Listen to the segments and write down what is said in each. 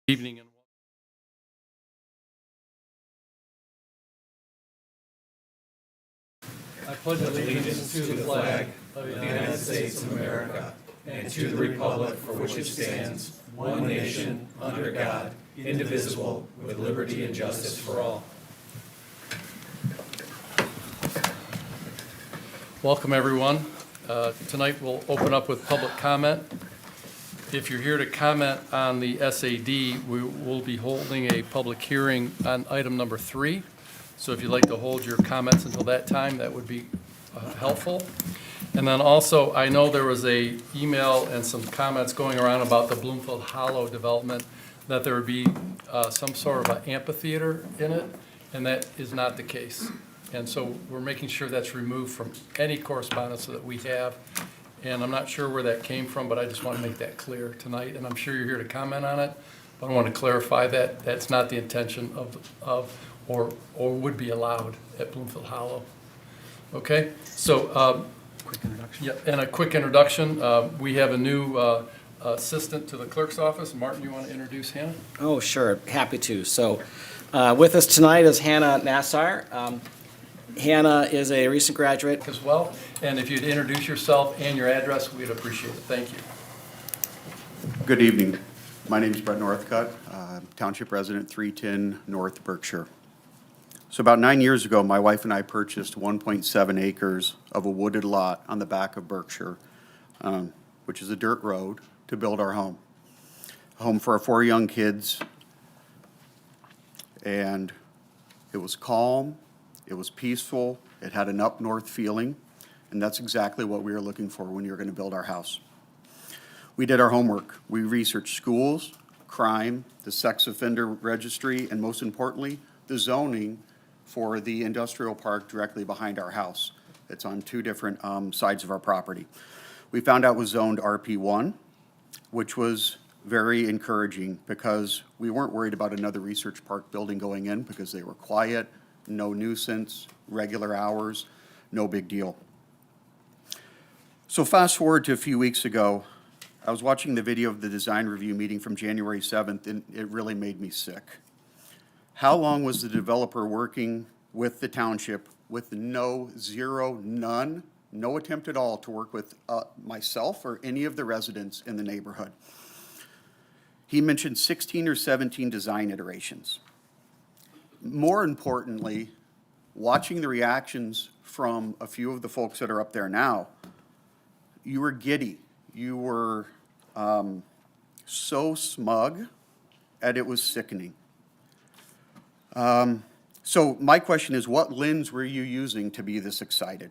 Evening and I pledge allegiance to the flag of the United States of America and to the republic for which it stands, one nation, under God, indivisible, with liberty and justice for all. Welcome, everyone. Tonight we'll open up with public comment. If you're here to comment on the SAD, we will be holding a public hearing on item number 3. So if you'd like to hold your comments until that time, that would be helpful. And then also, I know there was a email and some comments going around about the Bloomfield Hollow development, that there would be some sort of an amphitheater in it, and that is not the case. And so we're making sure that's removed from any correspondence that we have. And I'm not sure where that came from, but I just want to make that clear tonight. And I'm sure you're here to comment on it, but I want to clarify that that's not the intention of or would be allowed at Bloomfield Hollow. Okay, so quick introduction. Yeah, and a quick introduction. We have a new assistant to the clerk's office. Martin, you want to introduce Hannah? Oh, sure, happy to. So with us tonight is Hannah Nassar. Hannah is a recent graduate as well. And if you'd introduce yourself and your address, we'd appreciate it. Thank you. Good evening. My name is Brett Northcutt, Township resident, 310 North Berkshire. So about 9 years ago, my wife and I purchased 1.7 acres of a wooded lot on the back of Berkshire, which is a dirt road, to build our home. A home for our 4 young kids. And it was calm, it was peaceful, it had an up-north feeling, and that's exactly what we were looking for when we were going to build our house. We did our homework. We researched schools, crime, the sex offender registry, and most importantly, the zoning for the industrial park directly behind our house. It's on 2 different sides of our property. We found out it was zoned RP1, which was very encouraging because we weren't worried about another research park building going in because they were quiet, no nuisance, regular hours, no big deal. So fast forward to a few weeks ago, I was watching the video of the design review meeting from January 7th, and it really made me sick. How long was the developer working with the township with no attempt at all to work with myself or any of the residents in the neighborhood? He mentioned 16 or 17 design iterations. More importantly, watching the reactions from a few of the folks that are up there now, you were giddy. You were so smug, and it was sickening. So my question is, what lens were you using to be this excited?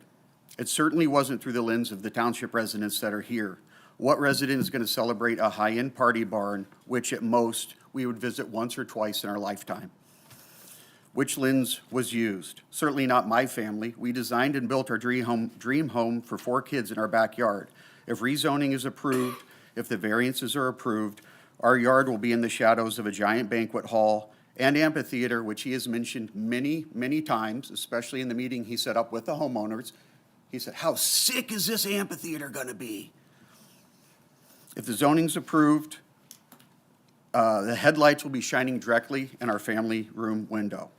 It certainly wasn't through the lens of the township residents that are here. What resident is going to celebrate a high-end party barn, which at most we would visit once or twice in our lifetime? Which lens was used? Certainly not my family. We designed and built our dream home for 4 kids in our backyard. If rezoning is approved, if the variances are approved, our yard will be in the shadows of a giant banquet hall and amphitheater, which he has mentioned many, many times, especially in the meeting he set up with the homeowners. He said, how sick is this amphitheater going to be? If the zoning's approved, the headlights will be shining directly in our family room window.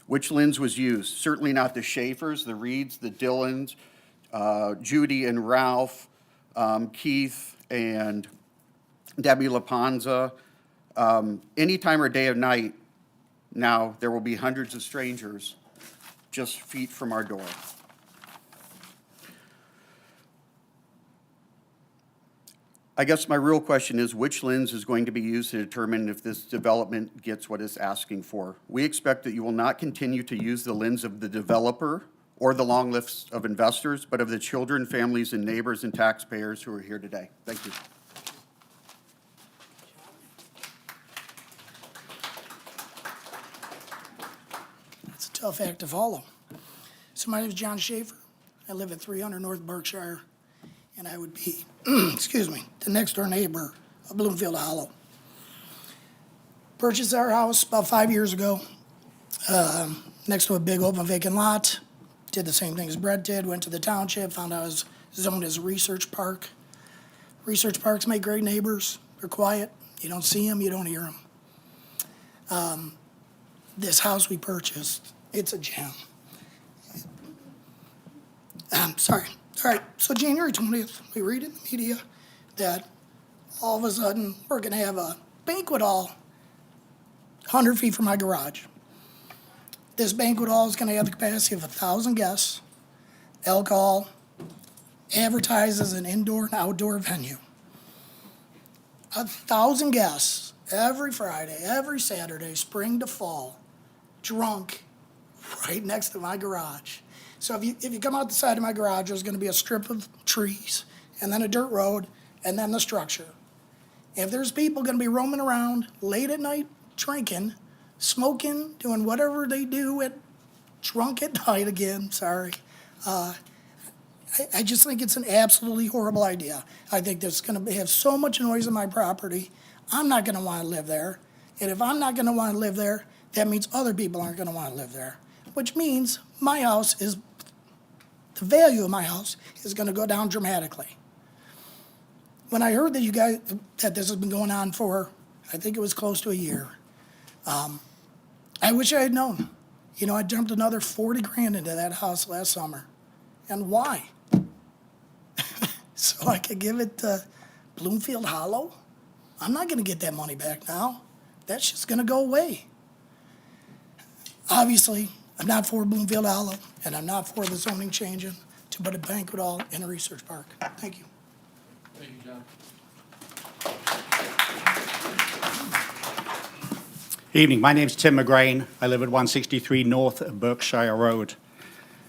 Which lens was used? Certainly not the Schaefers, the Reeds, the Dillons, Judy and Ralph, Keith and Debbie LaPanza. Any time or day of night, now there will be hundreds of strangers just feet from our door. I guess my real question is, which lens is going to be used to determine if this development gets what it's asking for? We expect that you will not continue to use the lens of the developer or the long list of investors, but of the children, families, and neighbors and taxpayers who are here today. Thank you. It's a tough act to follow. So my name is John Schaefer. I live at 300 North Berkshire, and I would be, excuse me, the next door neighbor of Bloomfield Hollow. Purchased our house about 5 years ago, next to a big open vacant lot. Did the same thing as Brett did, went to the township, found out it was zoned as a research park. Research parks make great neighbors. They're quiet. You don't see them, you don't hear them. This house we purchased, it's a gem. Sorry. All right, so January 20th, we read in the media that all of a sudden, we're gonna have a banquet hall 100 feet from my garage. This banquet hall is gonna have the capacity of 1,000 guests, alcohol, advertised as an indoor and outdoor venue. 1,000 guests every Friday, every Saturday, spring to fall, drunk, right next to my garage. So if you come out the side of my garage, there's gonna be a strip of trees, and then a dirt road, and then the structure. If there's people gonna be roaming around late at night, drinking, smoking, doing whatever they do at drunk at night again, sorry. I just think it's an absolutely horrible idea. I think there's gonna have so much noise on my property. I'm not gonna wanna live there. And if I'm not gonna wanna live there, that means other people aren't gonna wanna live there. Which means the value of my house is gonna go down dramatically. When I heard that this has been going on for, I think it was close to a year, I wish I had known. You know, I dumped another 40 grand into that house last summer. And why? So I could give it to Bloomfield Hollow? I'm not gonna get that money back now. That's just gonna go away. Obviously, I'm not for Bloomfield Hollow, and I'm not for the zoning changing to put a banquet hall in a research park. Thank you. Thank you, John. Evening, my name's Tim McGrain. I live at 163 North Berkshire Road.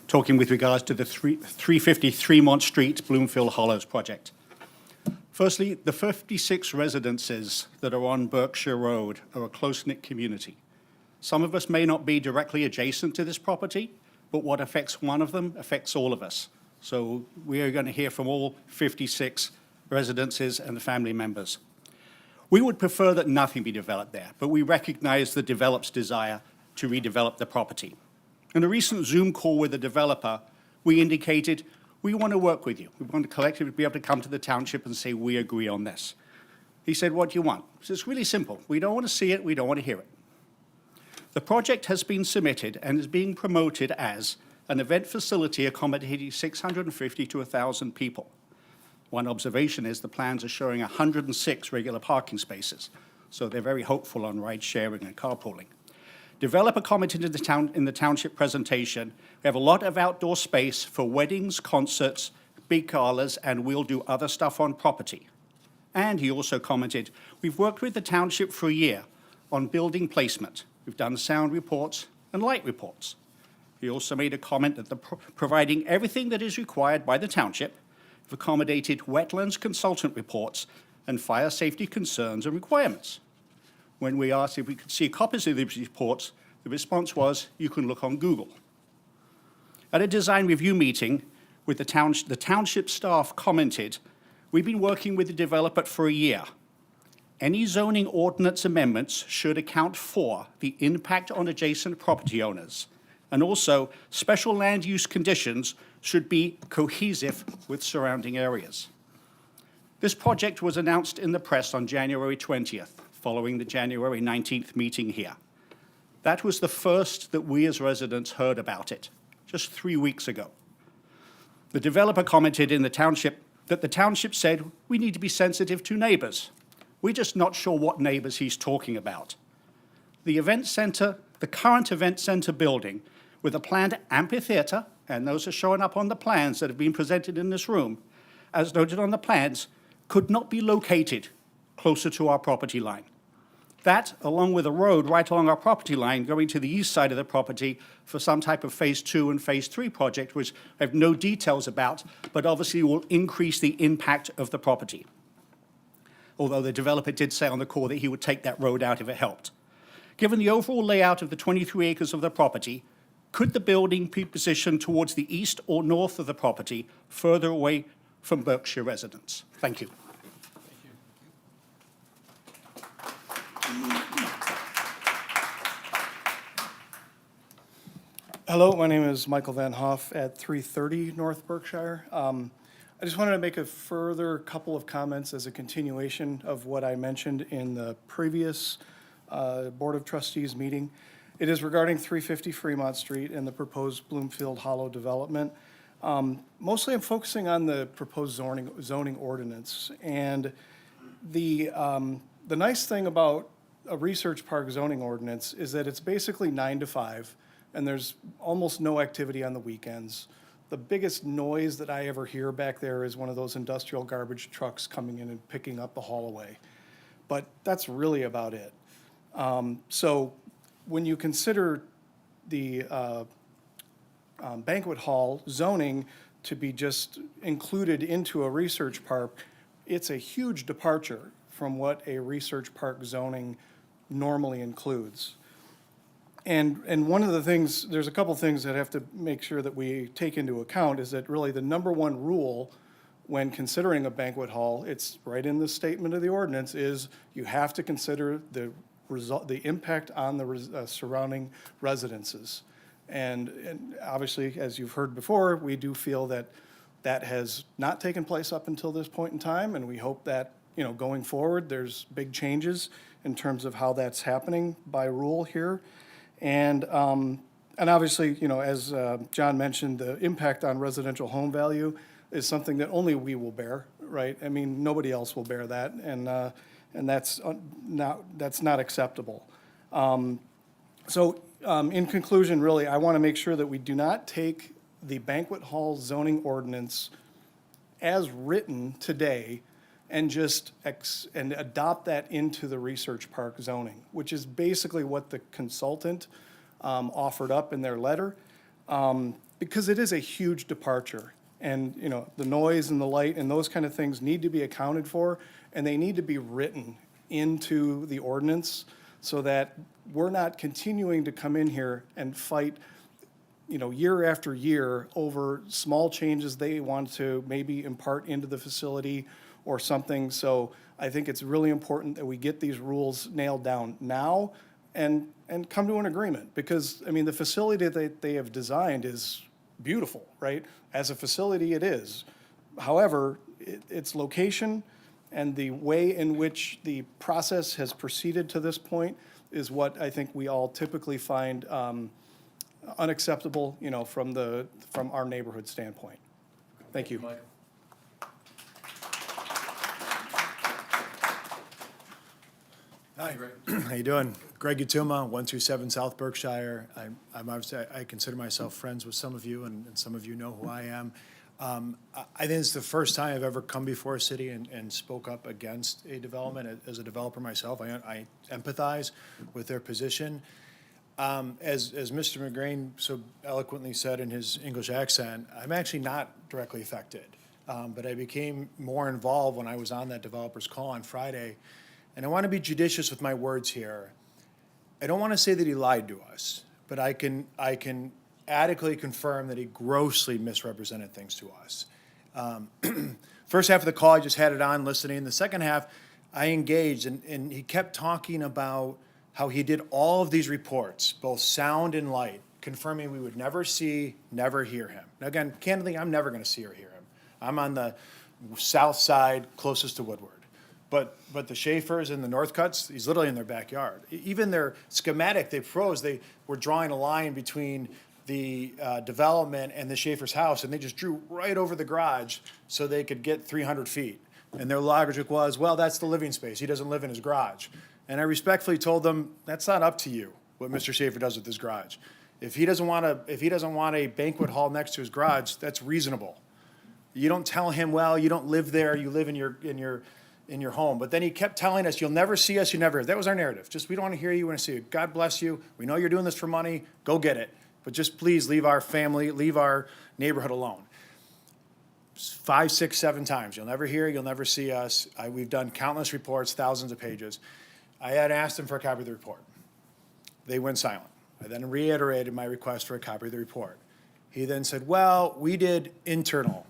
Talking with regards to the 350 Fremont Street Bloomfield Hollows project. Firstly, the 56 residences that are on Berkshire Road are a close-knit community. Some of us may not be directly adjacent to this property, but what affects one of them affects all of us. So we are going to hear from all 56 residences and the family members. We would prefer that nothing be developed there, but we recognize the developer's desire to redevelop the property. In a recent Zoom call with the developer, we indicated we want to work with you. We want to collectively be able to come to the township and say we agree on this. He said, what do you want? So it's really simple. We don't want to see it, we don't want to hear it. The project has been submitted and is being promoted as an event facility accommodating 650 to 1,000 people. One observation is the plans are showing 106 regular parking spaces, so they're very hopeful on ride sharing and carpooling. Developer commented in the township presentation, we have a lot of outdoor space for weddings, concerts, big galas, and we'll do other stuff on property. And he also commented, we've worked with the township for a year on building placement. We've done sound reports and light reports. He also made a comment that providing everything that is required by the township, have accommodated wetlands consultant reports and fire safety concerns and requirements. When we asked if we could see copies of these reports, the response was, you can look on Google. At a design review meeting with the township staff commented, we've been working with the developer for a year. Any zoning ordinance amendments should account for the impact on adjacent property owners. And also, special land use conditions should be cohesive with surrounding areas. This project was announced in the press on January 20th, following the January 19th meeting here. That was the first that we as residents heard about it, just 3 weeks ago. The developer commented in the township that the township said, we need to be sensitive to neighbors. We're just not sure what neighbors he's talking about. The event center, the current event center building with a planned amphitheater, and those are showing up on the plans that have been presented in this room, as noted on the plans, could not be located closer to our property line. That, along with a road right along our property line going to the east side of the property for some type of phase 2 and phase 3 project, which I have no details about, but obviously will increase the impact of the property. Although the developer did say on the call that he would take that road out if it helped. Given the overall layout of the 23 acres of the property, could the building be positioned towards the east or north of the property, further away from Berkshire residents? Thank you. Hello, my name is Michael Van Hoff at 330 North Berkshire. I just wanted to make a further couple of comments as a continuation of what I mentioned in the previous Board of Trustees meeting. It is regarding 350 Fremont Street and the proposed Bloomfield Hollow development. Mostly I'm focusing on the proposed zoning ordinance. And the nice thing about a research park zoning ordinance is that it's basically 9 to 5, and there's almost no activity on the weekends. The biggest noise that I ever hear back there is one of those industrial garbage trucks coming in and picking up the haul away. But that's really about it. So when you consider the banquet hall zoning to be just included into a research park, it's a huge departure from what a research park zoning normally includes. And one of the things, there's a couple things that have to make sure that we take into account is that really the number one rule when considering a banquet hall, it's right in the statement of the ordinance, is you have to consider the impact on the surrounding residences. And obviously, as you've heard before, we do feel that that has not taken place up until this point in time, and we hope that, going forward, there's big changes in terms of how that's happening by rule here. And obviously, as John mentioned, the impact on residential home value is something that only we will bear, right? I mean, nobody else will bear that, and that's not acceptable. So in conclusion, really, I want to make sure that we do not take the banquet hall zoning ordinance as written today and just adopt that into the research park zoning, which is basically what the consultant offered up in their letter, because it is a huge departure. And, the noise and the light and those kind of things need to be accounted for, and they need to be written into the ordinance so that we're not continuing to come in here and fight, year after year over small changes they want to maybe impart into the facility or something. So I think it's really important that we get these rules nailed down now and come to an agreement, because, the facility that they have designed is beautiful, right? As a facility, it is. However, its location and the way in which the process has proceeded to this point is what I think we all typically find unacceptable, from our neighborhood standpoint. Thank you. Michael. Hi, how you doing? Greg Utuma, 127 South Berkshire. I'm obviously, I consider myself friends with some of you, and some of you know who I am. I think it's the first time I've ever come before a city and spoke up against a development. As a developer myself, I empathize with their position. As Mr. McCready so eloquently said in his English accent, I'm actually not directly affected, but I became more involved when I was on that developer's call on Friday. And I want to be judicious with my words here. I don't want to say that he lied to us, but I can adequately confirm that he grossly misrepresented things to us. First half of the call, I just had it on listening. The second half, I engaged, and he kept talking about how he did all of these reports, both sound and light, confirming we would never see, never hear him. Now again, candidly, I'm never going to see or hear him. I'm on the south side, closest to Woodward. But the Schaefers and the Northcuts, he's literally in their backyard. Even their schematic they froze, they were drawing a line between the development and the Schaefer's house, and they just drew right over the garage so they could get 300 feet. And their logic was, well, that's the living space. He doesn't live in his garage. And I respectfully told them, that's not up to you, what Mr. Schaefer does with his garage. If he doesn't want a banquet hall next to his garage, that's reasonable. You don't tell him, well, you don't live there, you live in your home. But then he kept telling us, you'll never see us, you never. That was our narrative. Just, we don't want to hear you, we want to see you. God bless you. We know you're doing this for money. Go get it. But just please leave our family, leave our neighborhood alone. 5, 6, 7 times. You'll never hear, you'll never see us. We've done countless reports, thousands of pages. I had asked them for a copy of the report. They went silent. I then reiterated my request for a copy of the report. He then said, well, we did internal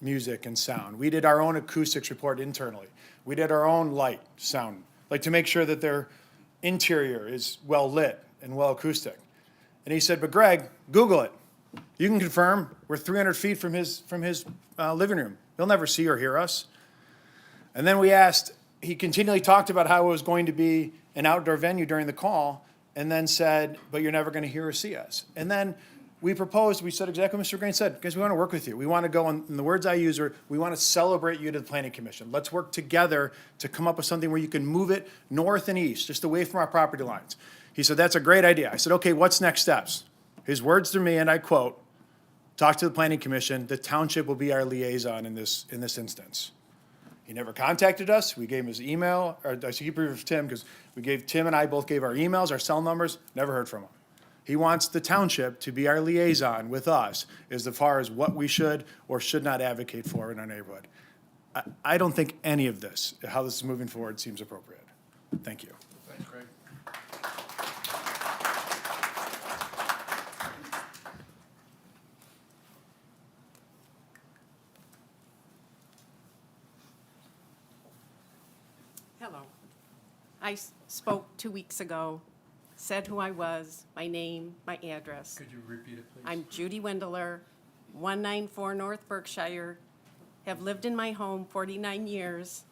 music and sound. We did our own acoustics report internally. We did our own light, sound, like to make sure that their interior is well lit and well acoustic. And he said, but Greg, Google it. You can confirm we're 300 feet from his living room. He'll never see or hear us. And then we asked, he continually talked about how it was going to be an outdoor venue during the call and then said, but you're never going to hear or see us. And then we proposed, we said exactly what Mr. Grain said, because we want to work with you. We want to go, and the words I use are, we want to celebrate you to the Planning Commission. Let's work together to come up with something where you can move it north and east, just away from our property lines. He said, that's a great idea. I said, okay, what's next steps? His words to me, and I quote, talk to the Planning Commission, the township will be our liaison in this instance. He never contacted us. We gave him his email, or I should keep it with Tim, because Tim and I both gave our emails, our cell numbers, never heard from him. He wants the township to be our liaison with us as far as what we should or should not advocate for in our neighborhood. I don't think any of this, how this is moving forward, seems appropriate. Thank you. Thanks, Greg. Hello. I spoke 2 weeks ago, said who I was, my name, my address. Could you repeat it, please? I'm Judy Wendler, 194 North Berkshire, have lived in my home 49 years.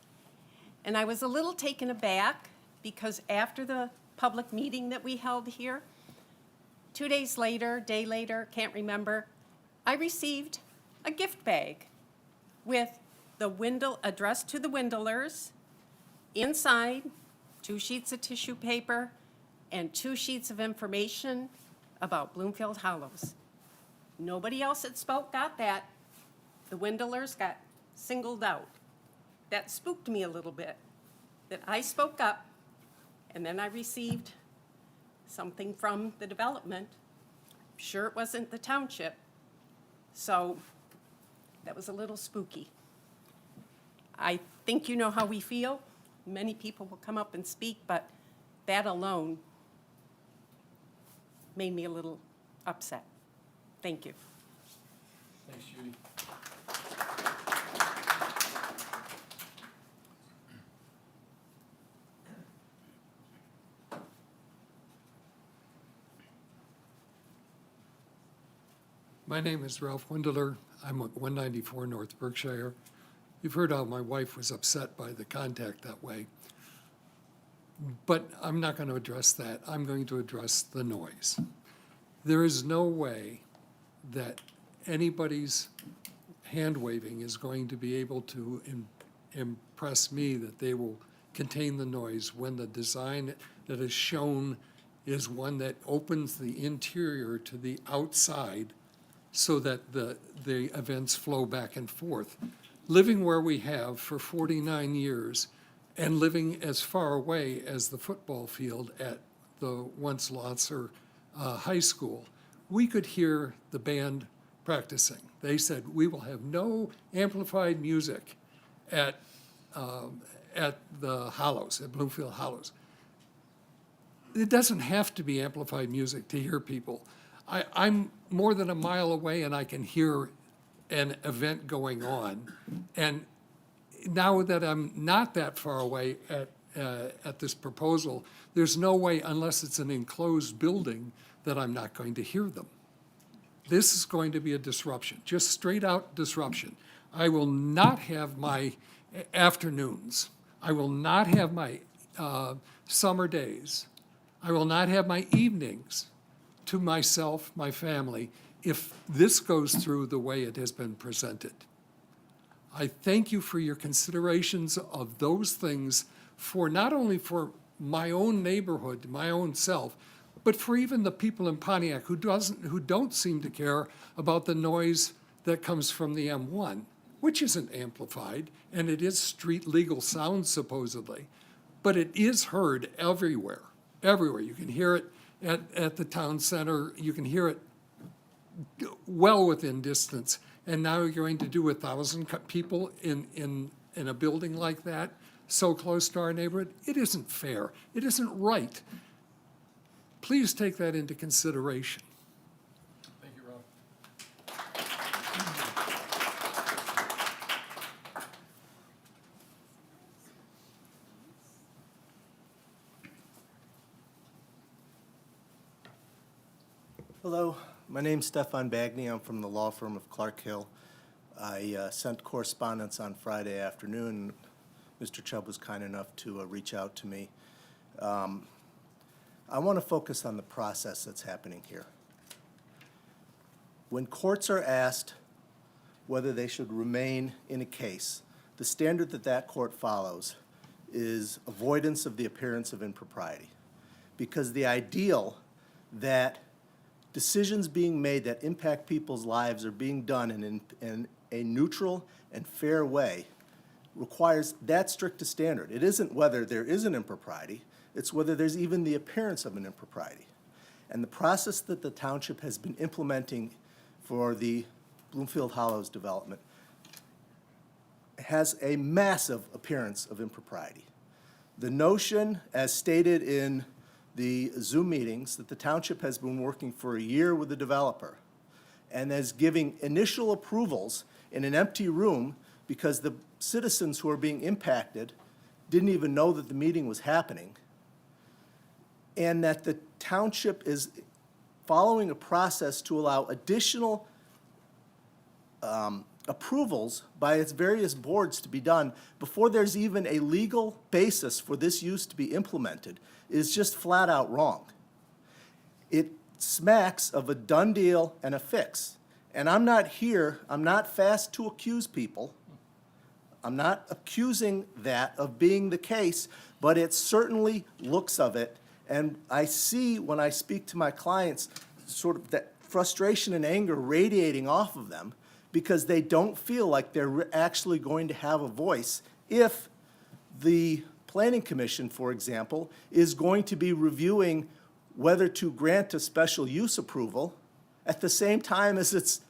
And I was a little taken aback because after the public meeting that we held here, 2 days later, day later, can't remember, I received a gift bag with the addressed to the Wendlers, inside 2 sheets of tissue paper and 2 sheets of information about Bloomfield Hollows. Nobody else that spoke got that. The Wendlers got singled out. That spooked me a little bit, that I spoke up, and then I received something from the development. Sure it wasn't the township, so that was a little spooky. I think you know how we feel. Many people will come up and speak, but that alone made me a little upset. Thank you. Thanks, Judy. My name is Ralph Wendler. I'm at 194 North Berkshire. You've heard how my wife was upset by the contact that way. But I'm not going to address that. I'm going to address the noise. There is no way that anybody's hand waving is going to be able to impress me that they will contain the noise when the design that is shown is one that opens the interior to the outside so that the events flow back and forth. Living where we have for 49 years and living as far away as the football field at the once Lotzer High School, we could hear the band practicing. They said, we will have no amplified music at the Hollows, at Bloomfield Hollows. It doesn't have to be amplified music to hear people. I'm more than a mile away and I can hear an event going on. And now that I'm not that far away at this proposal, there's no way, unless it's an enclosed building, that I'm not going to hear them. This is going to be a disruption, just straight out disruption. I will not have my afternoons. I will not have my summer days. I will not have my evenings to myself, my family, if this goes through the way it has been presented. I thank you for your considerations of those things for not only for my own neighborhood, my own self, but for even the people in Pontiac who don't seem to care about the noise that comes from the M1, which isn't amplified, and it is street legal sound supposedly, but it is heard everywhere, everywhere. You can hear it at the town center, you can hear it well within distance. And now you're going to do 1,000 people in a building like that, so close to our neighborhood? It isn't fair. It isn't right. Please take that into consideration. Thank you, Rob. Hello, my name's Stefan Bagney. I'm from the law firm of Clark Hill. I sent correspondence on Friday afternoon. Mr. Chubb was kind enough to reach out to me. I want to focus on the process that's happening here. When courts are asked whether they should remain in a case, the standard that that court follows is avoidance of the appearance of impropriety. Because the ideal that decisions being made that impact people's lives are being done in a neutral and fair way requires that strict a standard. It isn't whether there is an impropriety, it's whether there's even the appearance of an impropriety. And the process that the township has been implementing for the Bloomfield Hollows development has a massive appearance of impropriety. The notion, as stated in the Zoom meetings, that the township has been working for a year with the developer and is giving initial approvals in an empty room because the citizens who are being impacted didn't even know that the meeting was happening, and that the township is following a process to allow additional approvals by its various boards to be done before there's even a legal basis for this use to be implemented is just flat out wrong. It smacks of a done deal and a fix. And I'm not fast to accuse people. I'm not accusing that of being the case, but it certainly looks of it. And I see when I speak to my clients sort of that frustration and anger radiating off of them because they don't feel like they're actually going to have a voice if the Planning Commission, for example, is going to be reviewing whether to grant a special use approval at the same time as it's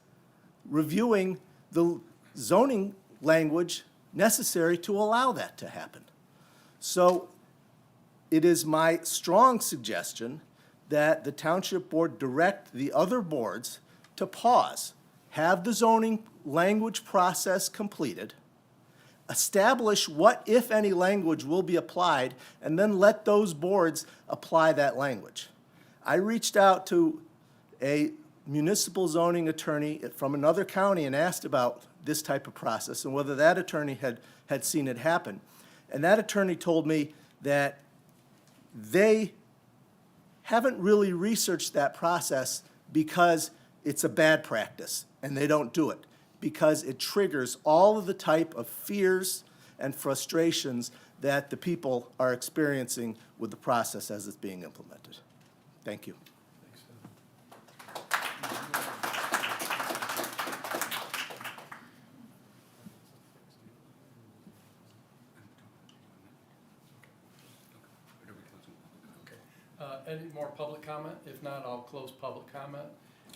reviewing the zoning language necessary to allow that to happen. So it is my strong suggestion that the Township Board direct the other boards to pause, have the zoning language process completed, establish what, if any, language will be applied, and then let those boards apply that language. I reached out to a municipal zoning attorney from another county and asked about this type of process and whether that attorney had seen it happen. And that attorney told me that they haven't really researched that process because it's a bad practice and they don't do it, because it triggers all of the type of fears and frustrations that the people are experiencing with the process as it's being implemented. Thank you. Any more public comment? If not, I'll close public comment.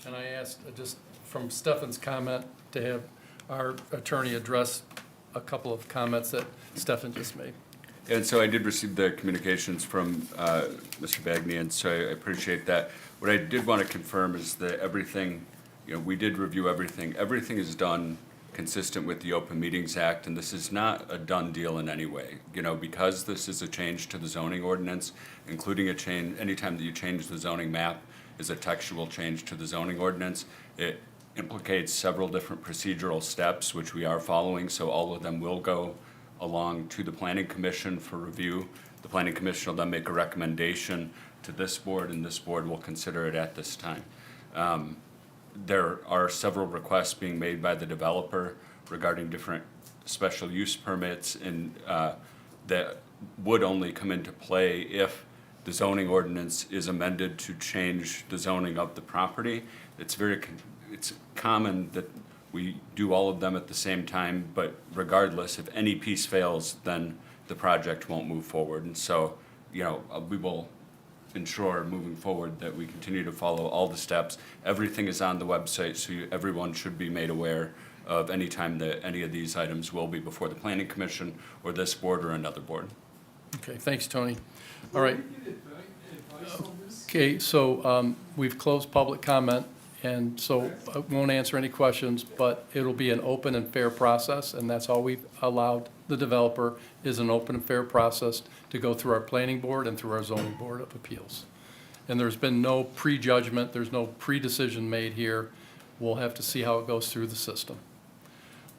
And I asked, just from Stefan's comment, to have our attorney address a couple of comments that Stefan just made. And so I did receive the communications from Mr. Bagney, and so I appreciate that. What I did want to confirm is that everything, we did review everything. Everything is done consistent with the Open Meetings Act, and this is not a done deal in any way. Because this is a change to the zoning ordinance, including a change, anytime that you change the zoning map is a textual change to the zoning ordinance. It implicates several different procedural steps, which we are following, so all of them will go along to the Planning Commission for review. The Planning Commission will then make a recommendation to this board, and this board will consider it at this time. There are several requests being made by the developer regarding different special use permits, and that would only come into play if the zoning ordinance is amended to change the zoning of the property. It's common that we do all of them at the same time, but regardless, if any piece fails, then the project won't move forward. And so, we will ensure moving forward that we continue to follow all the steps. Everything is on the website, so everyone should be made aware of any time that any of these items will be before the Planning Commission or this board or another board. Okay, thanks, Tony. All right. Okay, so we've closed public comment, and so I won't answer any questions, but it'll be an open and fair process, and that's all we've allowed the developer is an open and fair process to go through our planning board and through our zoning board of appeals. And there's been no prejudgment, there's no pre-decision made here. We'll have to see how it goes through the system.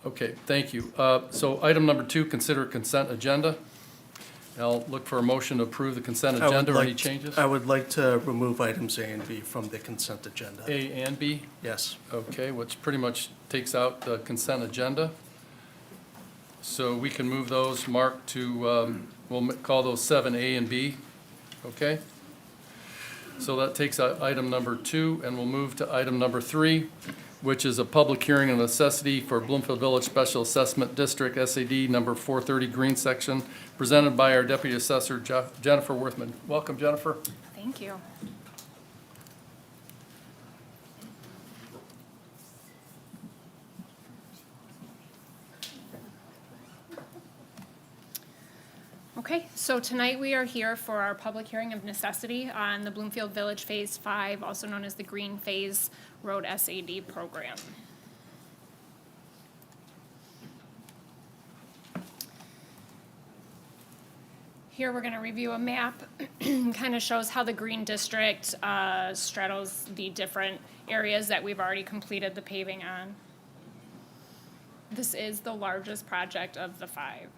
Okay, thank you. So item number 2, consider consent agenda. I'll look for a motion to approve the consent I would agenda or any like- changes? I would like to remove items A and B from the consent agenda. A and B? Yes. Okay, which pretty much takes out the consent agenda. So we can move those, Mark, to, we'll call those 7A and B, okay? So that takes out item number 2, and we'll move to item number 3, which is a public hearing of necessity for Bloomfield Village Special Assessment District, SAD number 430 Green Section, presented by our Deputy Assessor Jennifer Werthman. Welcome, Jennifer. Thank you. Okay, so tonight we are here for our public hearing of necessity on the Bloomfield Village Phase 5, also known as the Green Phase Road SAD program. Here, we're going to review a map, kind of shows how the Green District straddles the different areas that we've already completed the paving on. This is the largest project of the 5.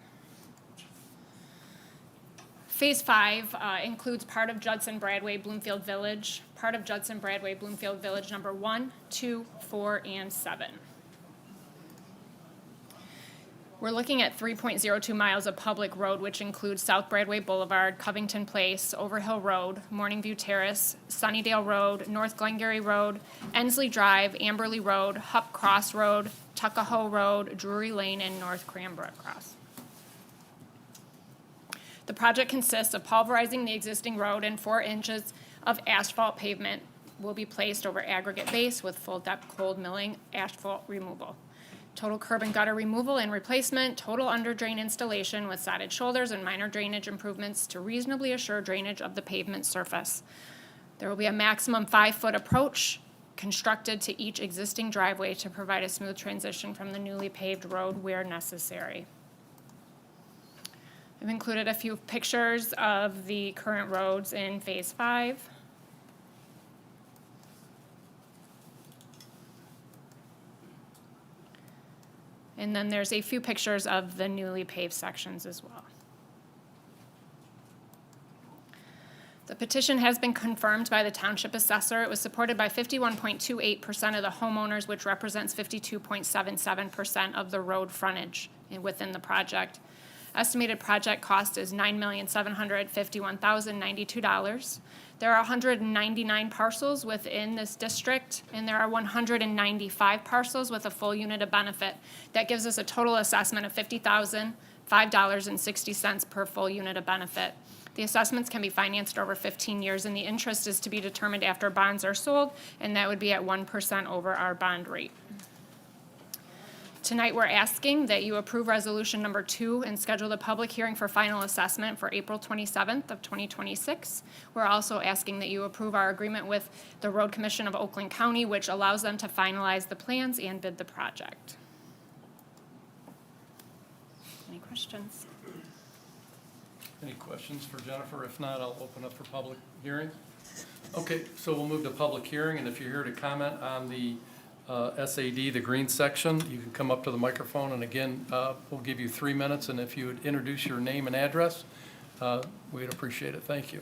Phase 5 includes part of Judson Bradway Bloomfield Village, part of Judson Bradway Bloomfield Village number 1, 2, 4, and 7. We're looking at 3.02 miles of public road, which includes South Bradway Boulevard, Covington Place, Overhill Road, Morningview Terrace, Sunnydale Road, North Glengarry Road, Ensley Drive, Amberley Road, Hupp Cross Road, Tuckahoe Road, Drury Lane, and North Cranbrook Cross. The project consists of pulverizing the existing road, and 4 inches of asphalt pavement will be placed over aggregate base with full depth cold milling asphalt removal. Total curb and gutter removal and replacement, total under drain installation with sodded shoulders and minor drainage improvements to reasonably assure drainage of the pavement surface. There will be a maximum 5-foot approach constructed to each existing driveway to provide a smooth transition from the newly paved road where necessary. I've included a few pictures of the current roads in Phase 5. And then there's a few pictures of the newly paved sections as well. The petition has been confirmed by the Township Assessor. It was supported by 51.28% of the homeowners, which represents 52.77% of the road frontage within the project. Estimated project cost is $9,751,092. There are 199 parcels within this district, and there are 195 parcels with a full unit of benefit. That gives us a total assessment of $50,005.60 per full unit of benefit. The assessments can be financed over 15 years, and the interest is to be determined after bonds are sold, and that would be at 1% over our bond rate. Tonight, we're asking that you approve resolution number 2 and schedule the public hearing for final assessment for April 27th of 2026. We're also asking that you approve our agreement with the Road Commission of Oakland County, which allows them to finalize the plans and bid the project. Any questions? Any questions for Jennifer? If not, I'll open up for public hearing. Okay, so we'll move to public hearing, and if you're here to comment on the SAD, the green section, you can come up to the microphone, and again, we'll give you 3 minutes, and if you would introduce your name and address, we'd appreciate it. Thank you.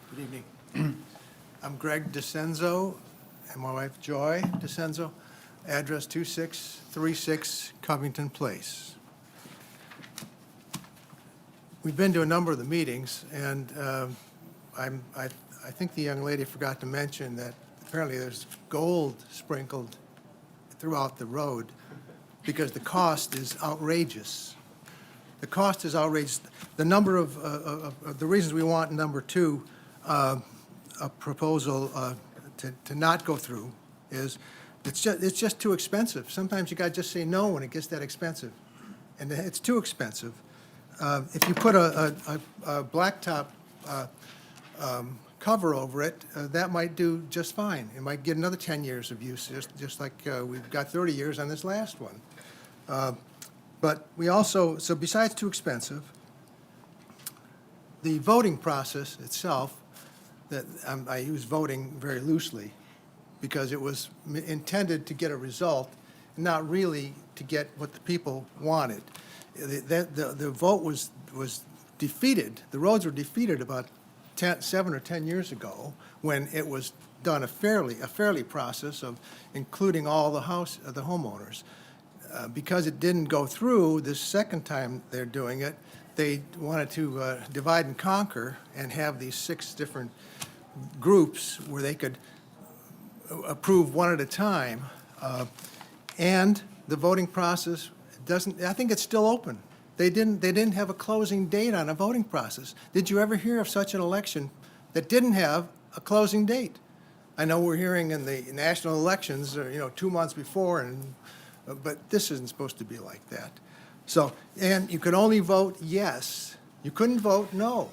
Good evening. I'm Greg DeCenzo, and my wife Joy DeCenzo, address 2636 Covington Place. We've been to a number of the meetings, and I think the young lady forgot to mention that apparently there's gold sprinkled throughout the road because the cost is outrageous. The cost is outrageous. The number of the reasons we want number 2, a proposal to not go through is it's just too expensive. Sometimes you got to just say no when it gets that expensive, and it's too expensive. If you put a blacktop cover over it, that might do just fine. It might get another 10 years of use, just like we've got 30 years on this last one. But we also, so besides too expensive, the voting process itself, that I use voting very loosely because it was intended to get a result, not really to get what the people wanted. The vote was was defeated, the roads were defeated about 7 or 10 years ago, when it was done a fairly process of including all the homeowners. Because it didn't go through this second time they're doing it, they wanted to divide and conquer and have these 6 different groups where they could approve one at a time. And the voting process doesn't, I think it's still open. They didn't have a closing date on a voting process. Did you ever hear of such an election that didn't have a closing date? I know we're hearing in the national elections, 2 months before, but this isn't supposed to be like that. So, and you could only vote yes. You couldn't vote no.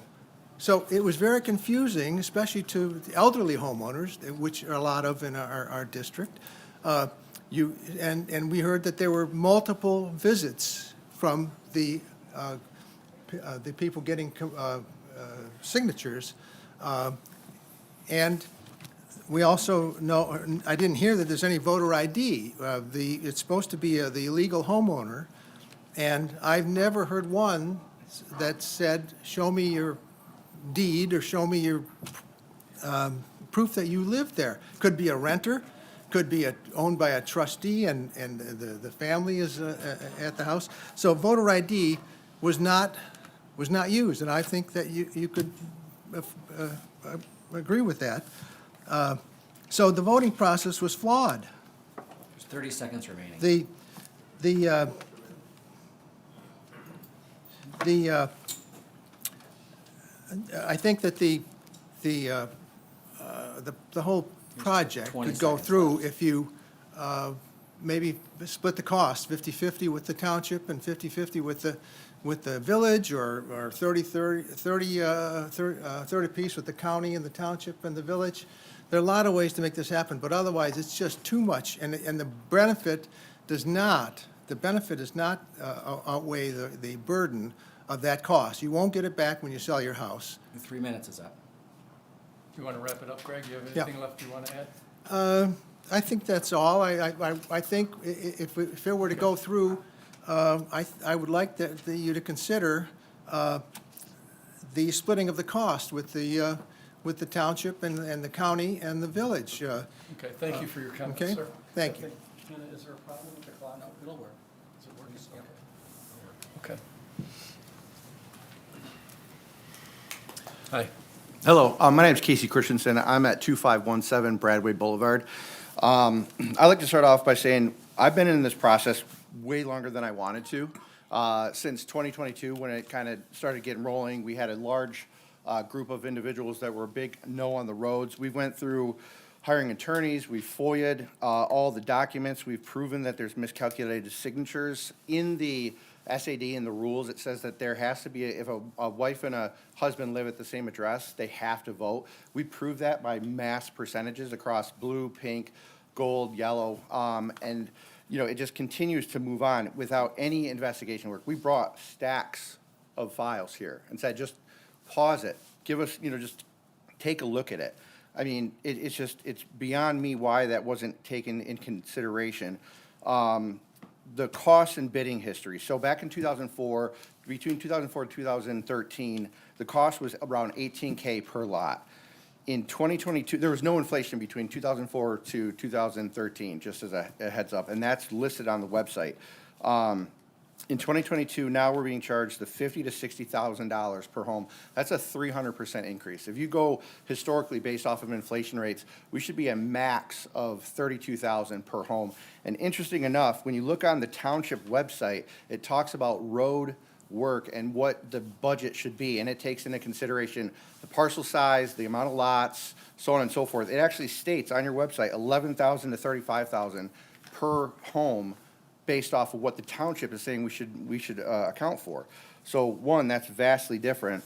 So it was very confusing, especially to the elderly homeowners, which are a lot of in our district. And we heard that there were multiple visits from the people getting signatures. And we also know, I didn't hear that there's any voter ID. It's supposed to be the legal homeowner, and I've never heard one that said, show me your deed or show me your proof that you live there. Could be a renter, could be owned by a trustee, and the family is at the house. So voter ID was not used, and I think that you could agree with that. So the voting process was flawed. There's 30 seconds remaining. I think that the whole project 20 could go seconds through left. if you maybe split the cost, 50-50 with the township and 50-50 with the village, or 30 piece with the county and the township and the village. There are a lot of ways to make this happen, but otherwise it's just too much, and the benefit does not outweigh the burden of that cost. You won't get it back when you sell your house. 3 minutes is up. You want to wrap it up, Greg? You have Yeah. anything left you want to add? I think that's all. I think if it were to go through, I would like you to consider the splitting of the cost with the township and the county and the village. Okay, thank you for your comments, Okay? sir. Thank you. Is there a problem with the clock? No, it'll work. Is it working? Okay. Hi. Hello, my name is Casey Christensen. I'm at 2517 Bradway Boulevard. I'd like to start off by saying I've been in this process way longer than I wanted to. Since 2022, when it kind of started getting rolling, we had a large group of individuals that were a big no on the roads. We went through hiring attorneys, we FOIA'd all the documents, we've proven that there's miscalculated signatures. In the SAD and the rules, it says that there has to be, if a wife and a husband live at the same address, they have to vote. We proved that by mass percentages across blue, pink, gold, yellow, and it just continues to move on without any investigation work. We brought stacks of files here and said, just pause it, give us, just take a look at it. I mean, it's beyond me why that wasn't taken in consideration. The cost and bidding history. So back in 2004, between 2004 and 2013, the cost was around $18K per lot. In 2022, there was no inflation between 2004 to 2013, just as a heads up, and that's listed on the website. In 2022, now we're being charged the $50,000 to $60,000 per home. That's a 300% increase. If you go historically based off of inflation rates, we should be a max of $32,000 per home. And interesting enough, when you look on the township website, it talks about road work and what the budget should be, and it takes into consideration the parcel size, the amount of lots, so on and so forth. It actually states on your website $11,000 to $35,000 per home, based off of what the township is saying we should account for. So one, that's vastly different.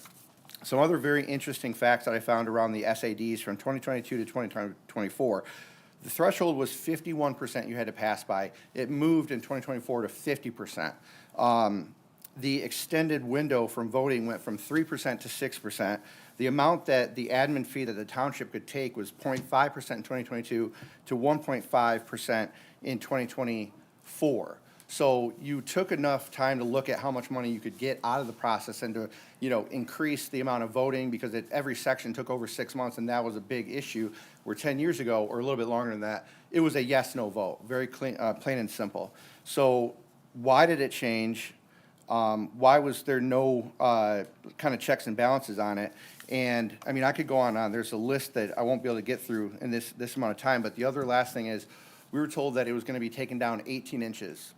Some other very interesting facts that I found around the SADs from 2022 to 2024. The threshold was 51% you had to pass by. It moved in 2024 to 50%. The extended window from voting went from 3% to 6%. The amount that the admin fee that the township could take was 0.5% in 2022 to 1.5% in 2024. So you took enough time to look at how much money you could get out of the process and to, increase the amount of voting, because every section took over 6 months, and that was a big issue, where 10 years ago, or a little bit longer than that, it was a yes/no vote, very clean, plain and simple. So why did it change? Why was there no kind of checks and balances on it? And, I mean, I could go on and on. There's a list that I won't be able to get through in this amount of time, but the other last thing is, we were told that it was going to be taken down 18 inches,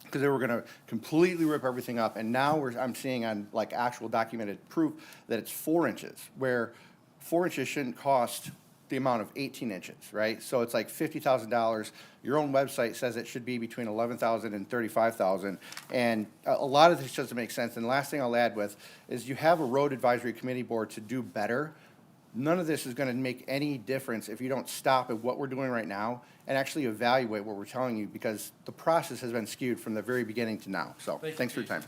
because they were going to completely rip everything up. And now I'm seeing on like actual documented proof that it's 4 inches, where 4 inches shouldn't cost the amount of 18 inches, right? So it's like $50,000. Your own website says it should be between $11,000 and $35,000. And a lot of this doesn't make sense. And the last thing I'll add with is, you have a road advisory committee board to do better. None of this is going to make any difference if you don't stop at what we're doing right now and actually evaluate what we're telling you, because the process has been skewed from the very beginning to now. So thanks for your time.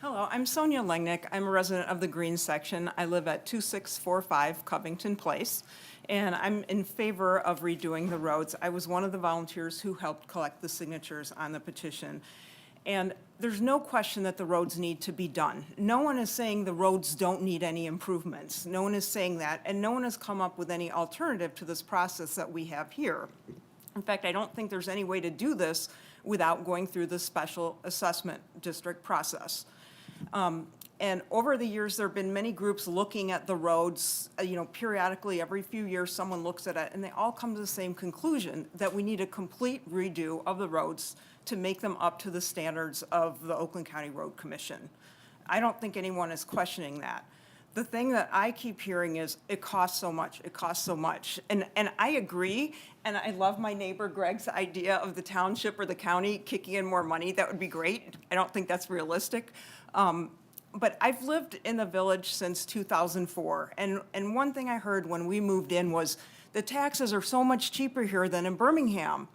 Hello, I'm Sonia Lengnick. I'm a resident of the Green section. I live at 2645 Covington Place, and I'm in favor of redoing the roads. I was one of the volunteers who helped collect the signatures on the petition. And there's no question that the roads need to be done. No one is saying the roads don't need any improvements. No one is saying that, and no one has come up with any alternative to this process that we have here. In fact, I don't think there's any way to do this without going through the special assessment district process. And over the years, there have been many groups looking at the roads, periodically, every few years, someone looks at it, and they all come to the same conclusion, that we need a complete redo of the roads to make them up to the standards of the Oakland County Road Commission. I don't think anyone is questioning that. The thing that I keep hearing is, it costs so much, it costs so much. And I agree, and I love my neighbor Greg's idea of the township or the county kicking in more money. That would be great. I don't think that's realistic. But I've lived in the village since 2004, and one thing I heard when we moved in was, the taxes are so much cheaper here than in Birmingham.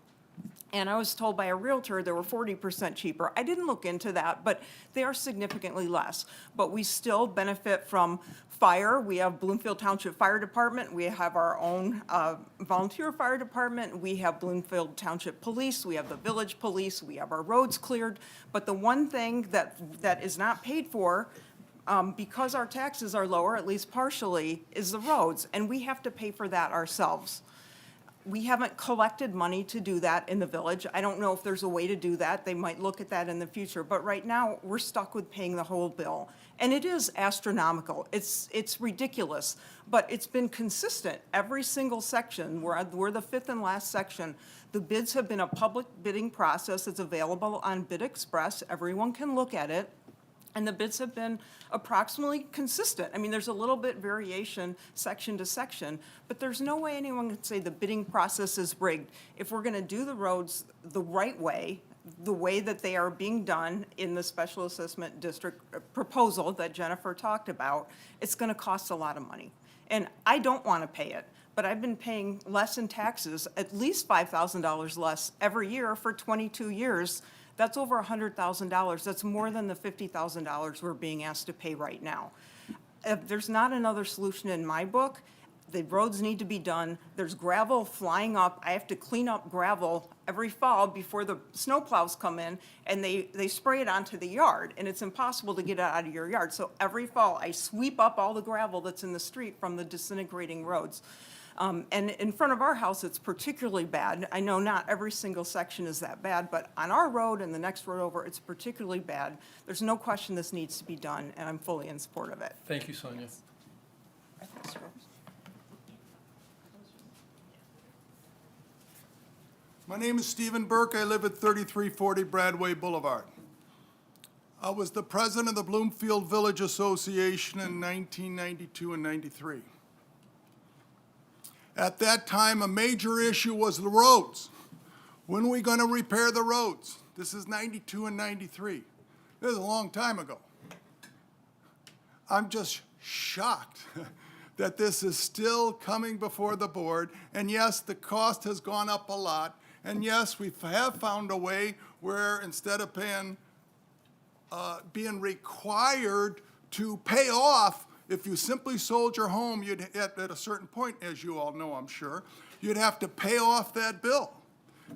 And I was told by a realtor they were 40% cheaper. I didn't look into that, but they are significantly less. But we still benefit from fire. We have Bloomfield Township Fire Department. We have our own volunteer fire department. We have Bloomfield Township Police. We have the village police. We have our roads cleared. But the one thing that is not paid for, because our taxes are lower, at least partially, is the roads. And we have to pay for that ourselves. We haven't collected money to do that in the village. I don't know if there's a way to do that. They might look at that in the future. But right now, we're stuck with paying the whole bill. And it is astronomical. It's ridiculous. But it's been consistent. Every single section, we're the fifth and last section. The bids have been a public bidding process. It's available on Bid Express. Everyone can look at it. And the bids have been approximately consistent. I mean, there's a little bit variation section to section, but there's no way anyone can say the bidding process is rigged. If we're gonna do the roads the right way, the way that they are being done in the special assessment district proposal that Jennifer talked about, it's gonna cost a lot of money. And I don't wanna pay it, but I've been paying less in taxes, at least $5,000 less every year for 22 years. That's over $100,000. That's more than the $50,000 we're being asked to pay right now. If there's not another solution in my book, the roads need to be done. There's gravel flying up. I have to clean up gravel every fall before the snowplows come in, and they spray it onto the yard, and it's impossible to get it out of your yard. So every fall, I sweep up all the gravel that's in the street from the disintegrating roads. And in front of our house, it's particularly bad. I know not every single section is that bad, but on our road and the next road over, it's particularly bad. There's no question this needs to be done, and I'm fully in support of it. Thank you, Sonia. My name is Stephen Burke. I live at 3340 Bradway Boulevard. I was the president of the Bloomfield Village Association in 1992 and 93. At that time, a major issue was the roads. When are we going to repair the roads? This is 92 and 93. This is a long time ago. I'm just shocked that this is still coming before the board. And yes, the cost has gone up a lot. And yes, we have found a way where instead of being required to pay off, if you simply sold your home, you'd at a certain point, as you all know, I'm sure, you'd have to pay off that bill.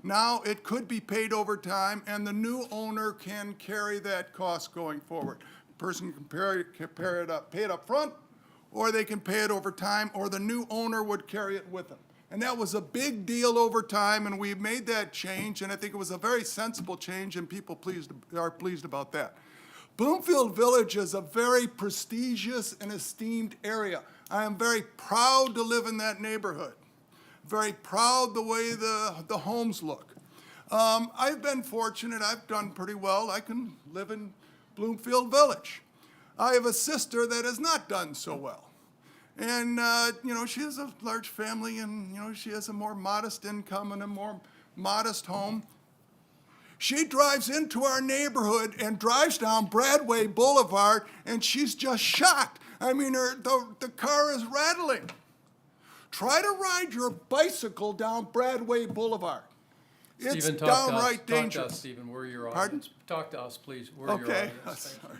Now, it could be paid over time, and the new owner can carry that cost going forward. Person can pay it up front, or they can pay it over time, or the new owner would carry it with them. And that was a big deal over time, and we made that change, and I think it was a very sensible change, and people are pleased about that. Bloomfield Village is a very prestigious and esteemed area. I am very proud to live in that neighborhood. Very proud the way the homes look. I've been fortunate, I've done pretty well. I can live in Bloomfield Village. I have a sister that has not done so well. And, she has a large family and, she has a more modest income and a more modest home. She drives into our neighborhood and drives down Broadway Boulevard and she's just shocked. I mean, the car is rattling. Try to ride your bicycle down Broadway Boulevard. It's Stephen, downright dangerous. Talk to us, Stephen, we're your Pardon? audience. Talk to us, please, we're your Okay, audience. sorry.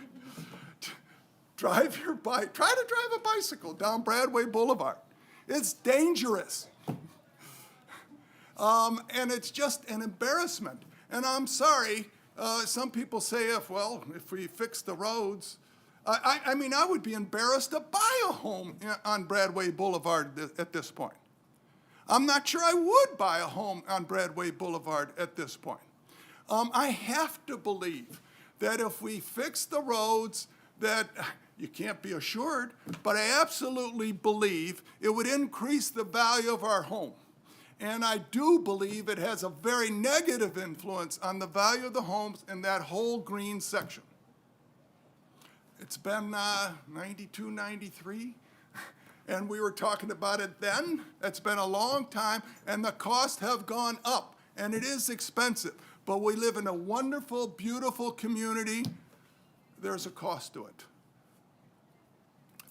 Try to drive a bicycle down Broadway Boulevard. It's dangerous. And it's just an embarrassment. And I'm sorry, some people say if we fix the roads, I mean, I would be embarrassed to buy a home on Broadway Boulevard at this point. I'm not sure I would buy a home on Broadway Boulevard at this point. I have to believe that if we fix the roads, that you can't be assured, but I absolutely believe it would increase the value of our home. And I do believe it has a very negative influence on the value of the homes in that whole green section. It's been 92, 93, and we were talking about it then. It's been a long time, and the costs have gone up, and it is expensive. But we live in a wonderful, beautiful community. There's a cost to it.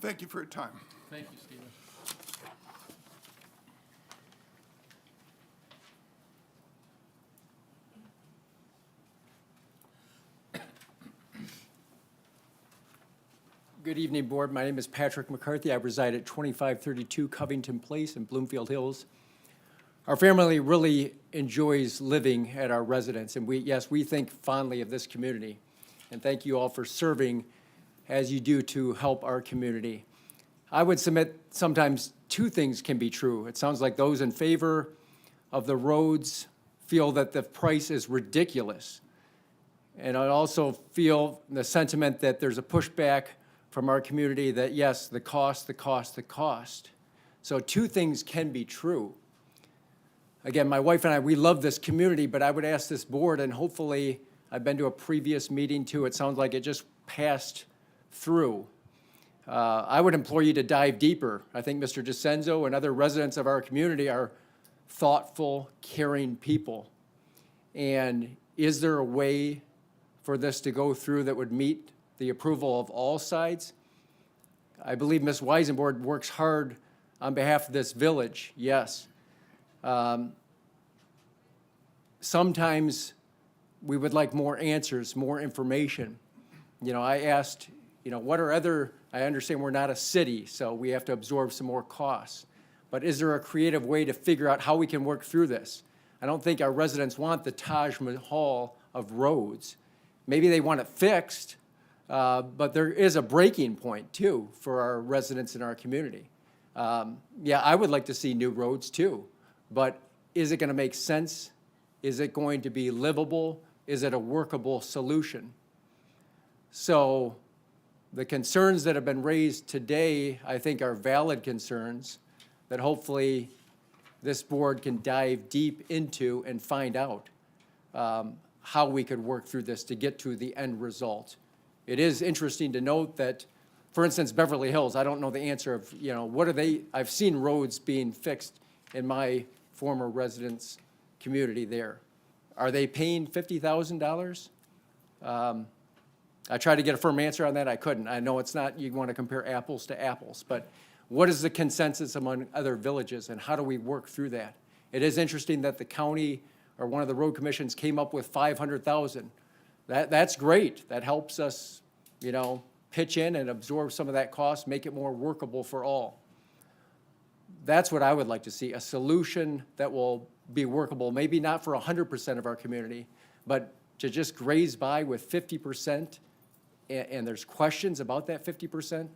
Thank you for your time. Thank you, Stephen. Good evening, Board. My name is Patrick McCarthy. I reside at 2532 Covington Place in Bloomfield Hills. Our family really enjoys living at our residence, and we think fondly of this community. And thank you all for serving as you do to help our community. I would submit sometimes two things can be true. It sounds like those in favor of the roads feel that the price is ridiculous. And I also feel the sentiment that there's a pushback from our community that, yes, the cost. So two things can be true. Again, my wife and I, we love this community, but I would ask this board, and hopefully, I've been to a previous meeting too, it sounds like it just passed through. I would implore you to dive deeper. I think Mr. DeCenzo and other residents of our community are thoughtful, caring people. And is there a way for this to go through that would meet the approval of all sides? I believe Ms. Weisenborg works hard on behalf of this village, yes. Sometimes we would like more answers, more information. I asked, what are I understand we're not a city, so we have to absorb some more costs. But is there a creative way to figure out how we can work through this? I don't think our residents want the Taj Mahal of roads. Maybe they want it fixed, but there is a breaking point, too, for our residents in our community. I would like to see new roads, too, but is it going to make sense? Is it going to be livable? Is it a workable solution? So the concerns that have been raised today, I think, are valid concerns that hopefully this board can dive deep into and find out how we could work through this to get to the end result. It is interesting to note that, for instance, Beverly Hills, I don't know the answer of, what are they, I've seen roads being fixed in my former residence community there. Are they paying $50,000? I tried to get a firm answer on that, I couldn't. I know it's not, you want to compare apples to apples, but what is the consensus among other villages and how do we work through that? It is interesting that the county or one of the road commissions came up with $500,000. That's great. That helps us, pitch in and absorb some of that cost, make it more workable for all. that's what I would like to see, a solution that will be workable, maybe not for 100% of our community, but to just graze by with 50%, and there's questions about that 50%,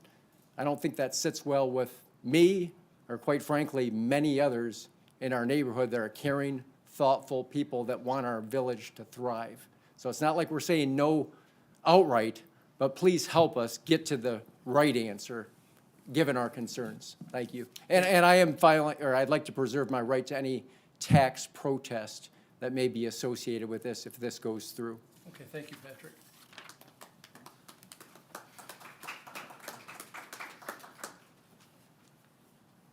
I don't think that sits well with me, or quite frankly, many others in our neighborhood that are caring, thoughtful people that want our village to thrive. So it's not like we're saying no outright, but please help us get to the right answer, given our concerns. Thank you. And I am filing, or I'd like to preserve my right to any tax protest that may be associated with this if this goes through. Okay, thank you, Patrick.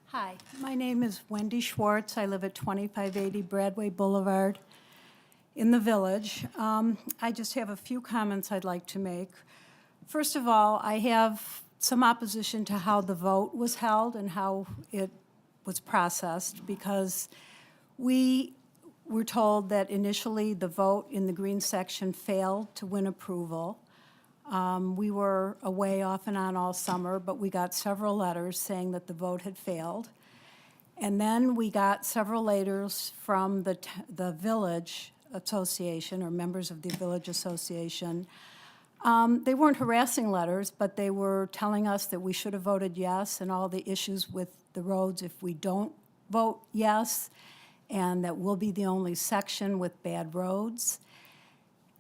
Hi, my name is Wendy Schwartz. I live at 2580 Broadway Boulevard in the Village. I just have a few comments I'd like to make. First of all, I have some opposition to how the vote was held and how it was processed, because we were told that initially the vote in the green section failed to win approval. We were away off and on all summer, but we got several letters saying that the vote had failed. And then we got several letters from the Village Association, or members of the Village Association. They weren't harassing letters, but they were telling us that we should have voted yes, and all the issues with the roads if we don't vote yes, and that we'll be the only section with bad roads.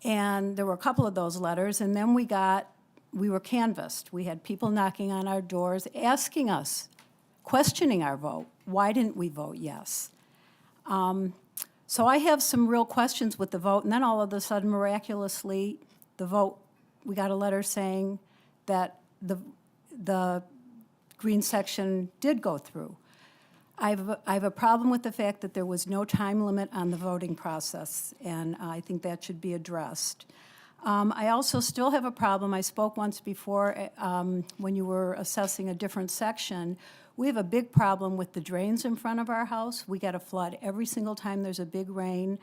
And there were a couple of those letters, and then we were canvassed. We had people knocking on our doors, asking us, questioning our vote. Why didn't we vote yes? So I have some real questions with the vote, and then all of a sudden, miraculously, the vote, we got a letter saying that the green section did go through. I have a problem with the fact that there was no time limit on the voting process, and I think that should be addressed. I also still have a problem. I spoke once before when you were assessing a different section. We have a big problem with the drains in front of our house. We get a flood every single time there's a big rain.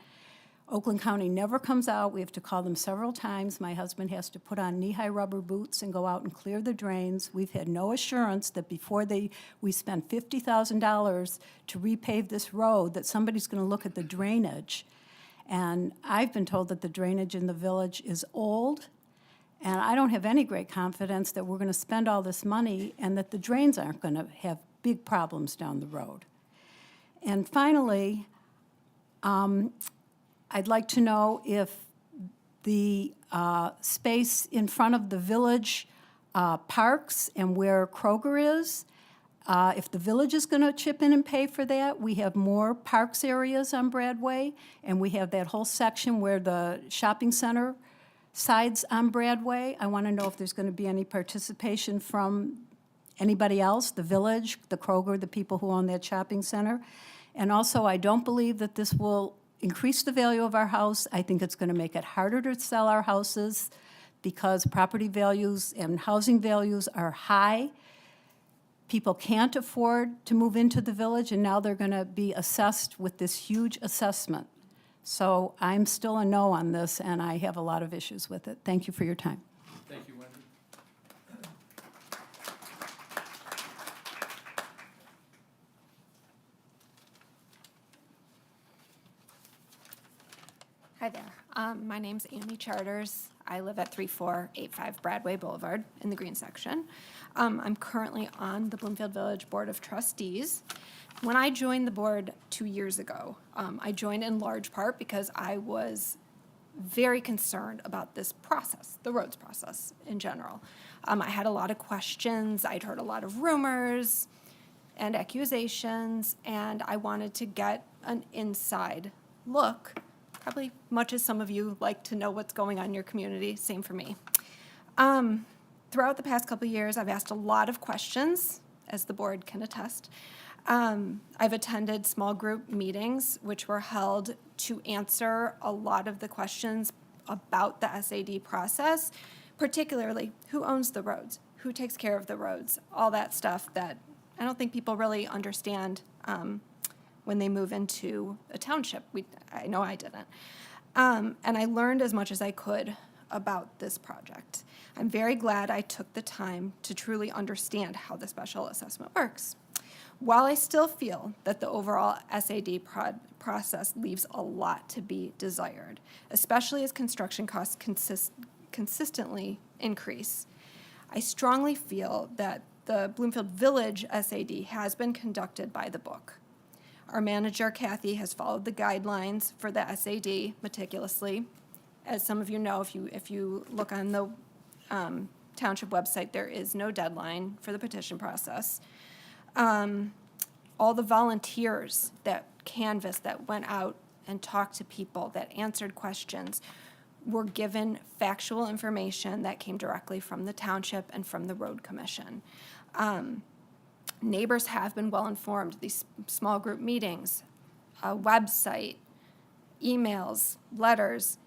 Oakland County never comes out. We have to call them several times. My husband has to put on knee-high rubber boots and go out and clear the drains. We've had no assurance that before we spend $50,000 to repave this road, that somebody's going to look at the drainage. And I've been told that the drainage in the village is old, and I don't have any great confidence that we're going to spend all this money and that the drains aren't going to have big problems down the road. And finally, I'd like to know if the space in front of the village parks and where Kroger is, if the village is going to chip in and pay for that. We have more parks areas on Broadway, and we have that whole section where the shopping center sides on Broadway. I want to know if there's going to be any participation from anybody else, the village, the Kroger, the people who own that shopping center. And also, I don't believe that this will increase the value of our house. I think it's going to make it harder to sell our houses because property values and housing values are high. People can't afford to move into the village, and now they're going to be assessed with this huge assessment. So I'm still a no on this, and I have a lot of issues with it. Thank you for your time. Thank you, Wendy. Hi there. My name's Amy Charters. I live at 3485 Broadway Boulevard in the green section. I'm currently on the Bloomfield Village Board of Trustees. When I joined the board 2 years ago, I joined in large part because I was very concerned about this process, the roads process in general. I had a lot of questions. I'd heard a lot of rumors and accusations, and I wanted to get an inside look, probably much as some of you like to know what's going on in your community, same for me. Throughout the past couple of years, I've asked a lot of questions, as the board can attest. I've attended small group meetings, which were held to answer a lot of the questions about the SAD process, particularly who owns the roads, who takes care of the roads, all that stuff that I don't think people really understand when they move into a township. I know I didn't. And I learned as much as I could about this project. I'm very glad I took the time to truly understand how the special assessment works. While I still feel that the overall SAD process leaves a lot to be desired, especially as construction costs consistently increase, I strongly feel that the Bloomfield Village SAD has been conducted by the book. Our manager, Kathy, has followed the guidelines for the SAD meticulously. As some of you know, if you look on the Township website, there is no deadline for the petition process. All the volunteers that canvassed, that went out and talked to people, that answered questions, were given factual information that came directly from the Township and from the Road Commission. Neighbors have been well informed. These small group meetings, a website, emails, letters.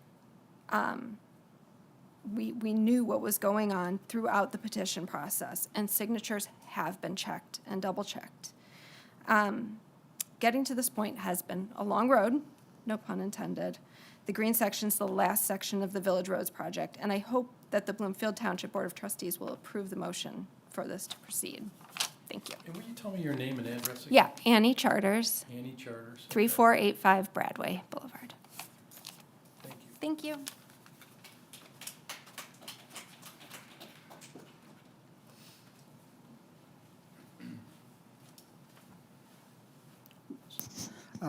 We knew what was going on throughout the petition process, and signatures have been checked and double-checked. Getting to this point has been a long road, no pun intended. The green section is the last section of the Village Roads project, and I hope that the Bloomfield Township Board of Trustees will approve the motion for this to proceed. Thank you. And will you tell me your name and address again? Yeah, Annie Charters, Annie Charters. 3485 Broadway Boulevard. Thank you. Thank you.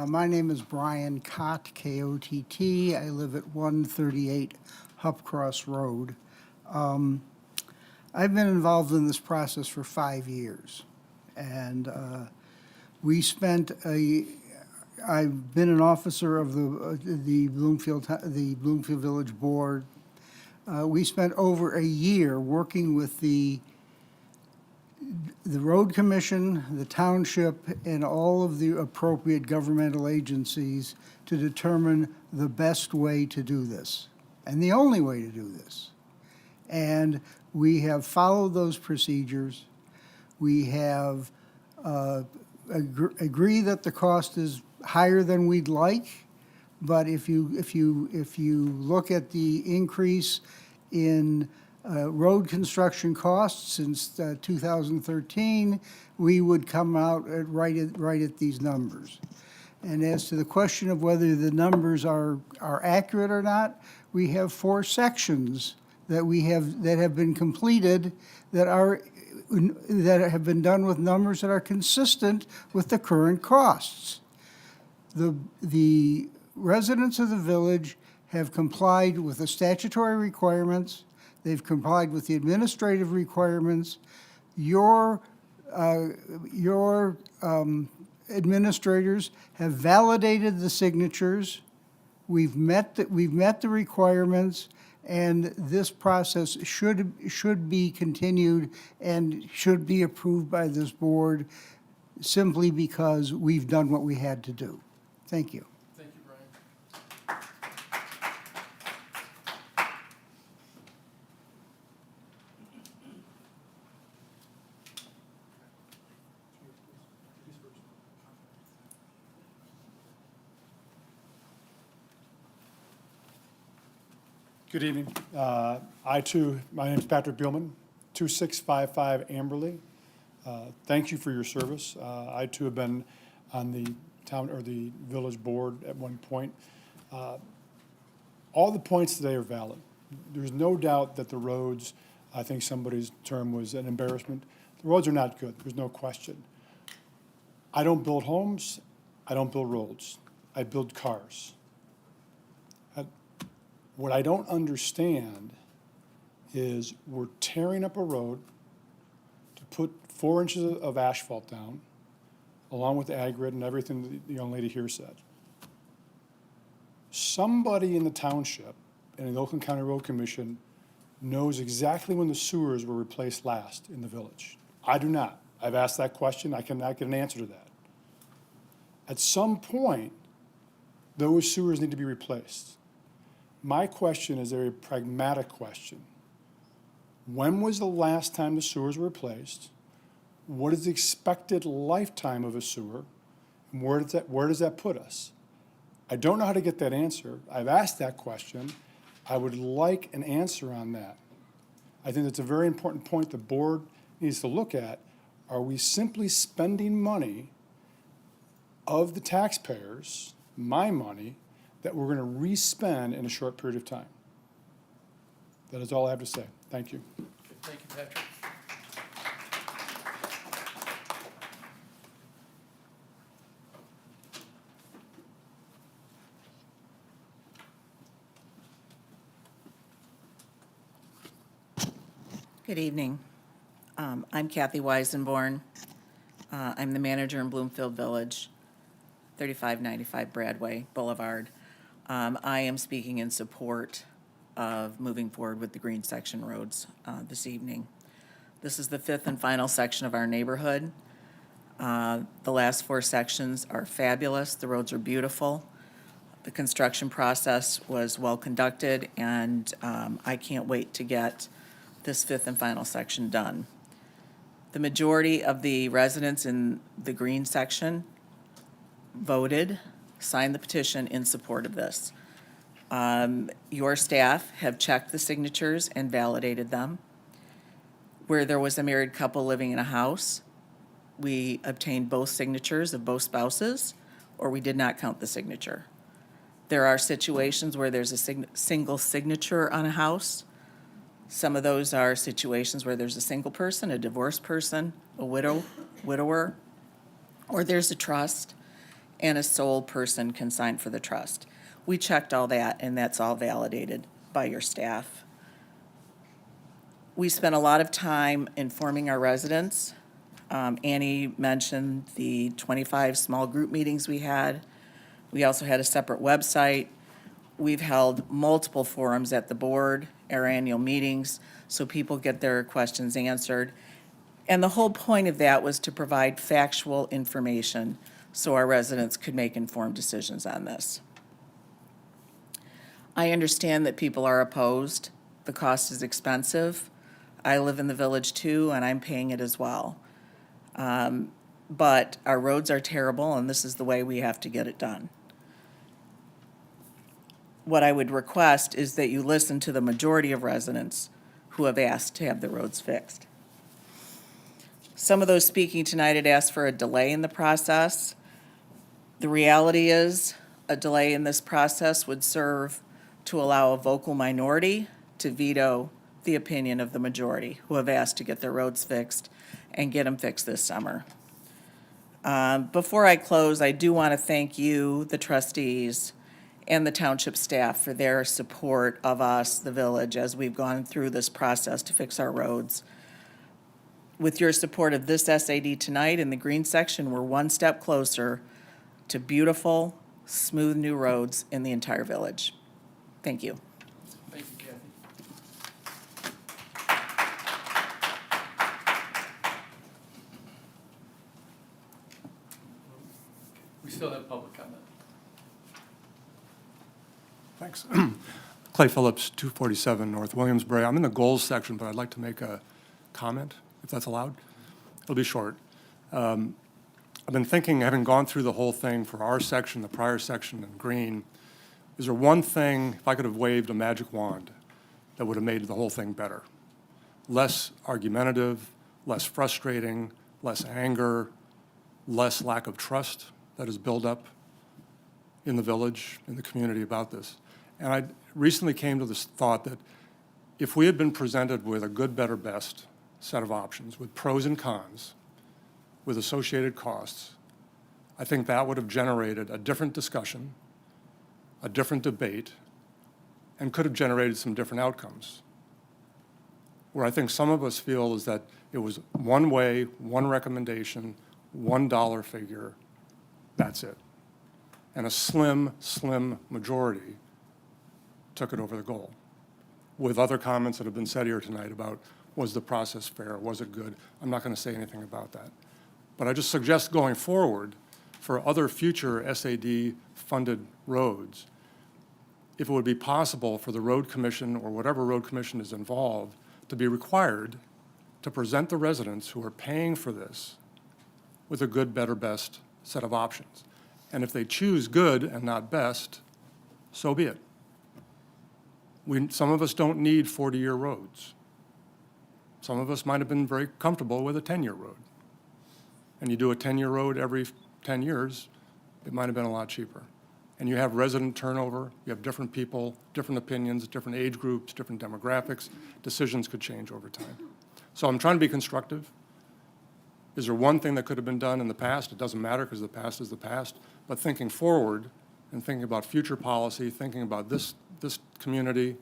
My name is Brian Kott, K-O-T-T. I live at 138 Hupcross Road. I've been involved in this process for 5 years. And I've been an officer of the Bloomfield Village Board. We spent over a year working with the Road Commission, the Township, and all of the appropriate governmental agencies to determine the best way to do this, and the only way to do this. And we have followed those procedures. We have agree that the cost is higher than we'd like, but if you look at the increase in road construction costs since 2013, we would come out right at these numbers. And as to the question of whether the numbers are accurate or not, we have 4 sections that have been completed that have been done with numbers that are consistent with the current costs. The residents of the village have complied with the statutory requirements. They've complied with the administrative requirements. Your administrators have validated the signatures. We've met the requirements, and this process should be continued and should be approved by this board simply because we've done what we had to do. Thank you. Thank you, Brian. Good evening. My name is Patrick Bielman, 2655 Amberley. Thank you for your service. I too have been on the town or the village board at one point. All the points today are valid. There's no doubt that the roads, I think somebody's term was an embarrassment. The roads are not good, there's no question. I don't build homes, I don't build roads, I build cars. What I don't understand is we're tearing up a road to put 4 inches of asphalt down, along with the ag-grid and everything that the young lady here said. Somebody in the township and the Oakland County Road Commission knows exactly when the sewers were replaced last in the village. I do not. I've asked that question. I cannot get an answer to that. At some point, those sewers need to be replaced. My question is a very pragmatic question. When was the last time the sewers were replaced? What is the expected lifetime of a sewer? And where does that put us? I don't know how to get that answer. I've asked that question. I would like an answer on that. I think that's a very important point the board needs to look at. are we simply spending money of the taxpayers, my money, that we're going to re-spend in a short period of time? That is all I have to say. Thank you. Thank you, Patrick. Good evening. I'm Kathy Weisenborn. I'm the manager in Bloomfield Village, 3595 Bradway Boulevard. I am speaking in support of moving forward with the green section roads this evening. This is the fifth and final section of our neighborhood. The last four sections are fabulous. The roads are beautiful. The construction process was well conducted, and I can't wait to get this fifth and final section done. The majority of the residents in the green section voted, signed the petition in support of this. Your staff have checked the signatures and validated them. Where there was a married couple living in a house, we obtained both signatures of both spouses, or we did not count the signature. There are situations where there's a single signature on a house. Some of those are situations where there's a single person, a divorced person, a widower, or there's a trust, and a sole person can sign for the trust. We checked all that, and that's all validated by your staff. We spent a lot of time informing our residents. Annie mentioned the 25 small group meetings we had. We also had a separate website. We've held multiple forums at the board, our annual meetings, so people get their questions answered. And the whole point of that was to provide factual information so our residents could make informed decisions on this. I understand that people are opposed. The cost is expensive. I live in the village too, and I'm paying it as well. But our roads are terrible, and this is the way we have to get it done. What I would request is that you listen to the majority of residents who have asked to have the roads fixed. Some of those speaking tonight had asked for a delay in the process. The reality is, a delay in this process would serve to allow a vocal minority to veto the opinion of the majority who have asked to get their roads fixed and get them fixed this summer. Before I close, I do want to thank you, the trustees, and the township staff for their support of us, the village, as we've gone through this process to fix our roads. With your support of this SAD tonight in the green section, we're one step closer to beautiful, smooth new roads in the entire village. Thank you. Thank you, Kathy. We still have public comment. Thanks. Clay Phillips, 247 North Williamsbury. I'm in the goals section, but I'd like to make a comment, if that's allowed. It'll be short. I've been thinking, having gone through the whole thing for our section, the prior section in green, is there one thing, if I could have waved a magic wand, that would have made the whole thing better? Less argumentative, less frustrating, less anger, less lack of trust that is built up in the village, in the community about this. And I recently came to this thought that if we had been presented with a good, better, best set of options, with pros and cons, with associated costs, I think that would have generated a different discussion, a different debate, and could have generated some different outcomes. Where I think some of us feel is that it was one way, one recommendation, $1 figure, that's it. And a slim, slim majority took it over the goal. With other comments that have been said here tonight about, was the process fair, was it good? I'm not going to say anything about that. But I just suggest going forward for other future SAD-funded roads, if it would be possible for the road commission or whatever road commission is involved to be required to present the residents who are paying for this with a good, better, best set of options. And if they choose good and not best, so be it. Some of us don't need 40-year roads. Some of us might have been very comfortable with a 10-year road. and you do a 10-year road every 10 years, it might have been a lot cheaper. And you have resident turnover, you have different people, different opinions, different age groups, different demographics. Decisions could change over time. So I'm trying to be constructive. Is there one thing that could have been done in the past? It doesn't matter because the past is the past. But thinking forward and thinking about future policy, thinking about this community,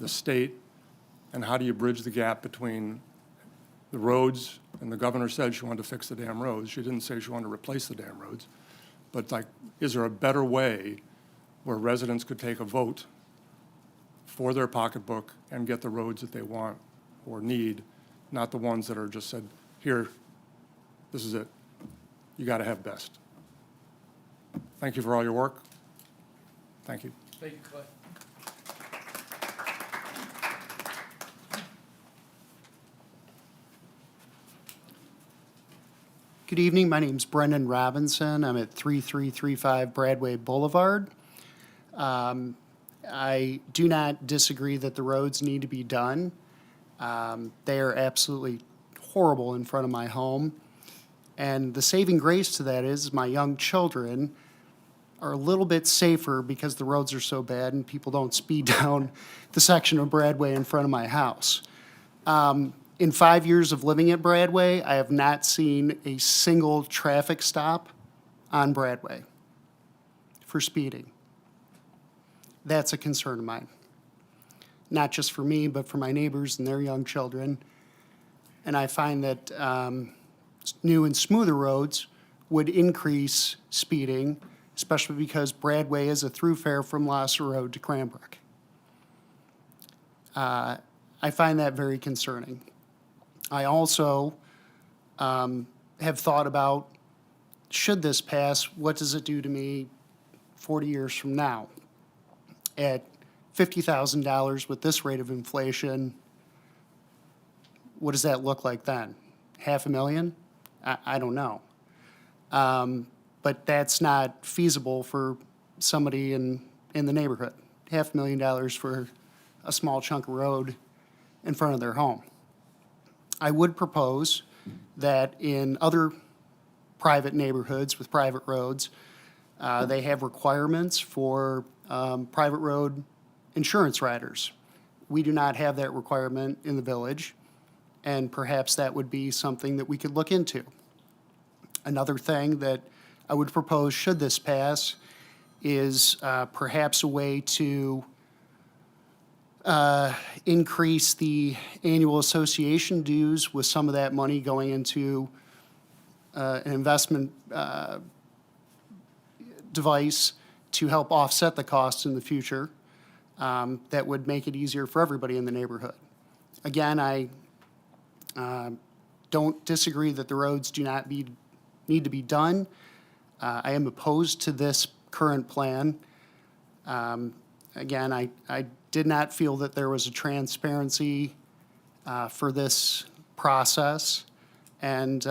the state, and how do you bridge the gap between the roads, and the governor said she wanted to fix the damn roads. She didn't say she wanted to replace the damn roads. But like, is there a better way where residents could take a vote for their pocketbook and get the roads that they want or need, not the ones that are just said, here, this is it. You got to have best. Thank you for all your work. Thank you. Thank you, Clay. Good evening. My name's Brendan Robinson. I'm at 3335 Bradway Boulevard. I do not disagree that the roads need to be done. They are absolutely horrible in front of my home. And the saving grace to that is my young children are a little bit safer because the roads are so bad and people don't speed down the section of Bradway in front of my house. In 5 years of living at Bradway, I have not seen a single traffic stop on Bradway for speeding. That's a concern of mine. Not just for me, but for my neighbors and their young children. And I find that new and smoother roads would increase speeding, especially because Bradway is a thoroughfare from Lasser Road to Cranbrook. I find that very concerning. I also have thought about, should this pass, what does it do to me 40 years from now? At $50,000 with this rate of inflation, what does that look like then? $500,000? I don't know. But that's not feasible for somebody in the neighborhood. $500,000 for a small chunk of road in front of their home. I would propose that in other private neighborhoods with private roads, they have requirements for private road insurance riders. We do not have that requirement in the village, and perhaps that would be something that we could look into. Another thing that I would propose, should this pass, is perhaps a way to increase the annual association dues with some of that money going into an investment device to help offset the costs in the future. That would make it easier for everybody in the neighborhood. Again, I don't disagree that the roads do not need to be done. I am opposed to this current plan. Again, I did not feel that there was a transparency for this process. And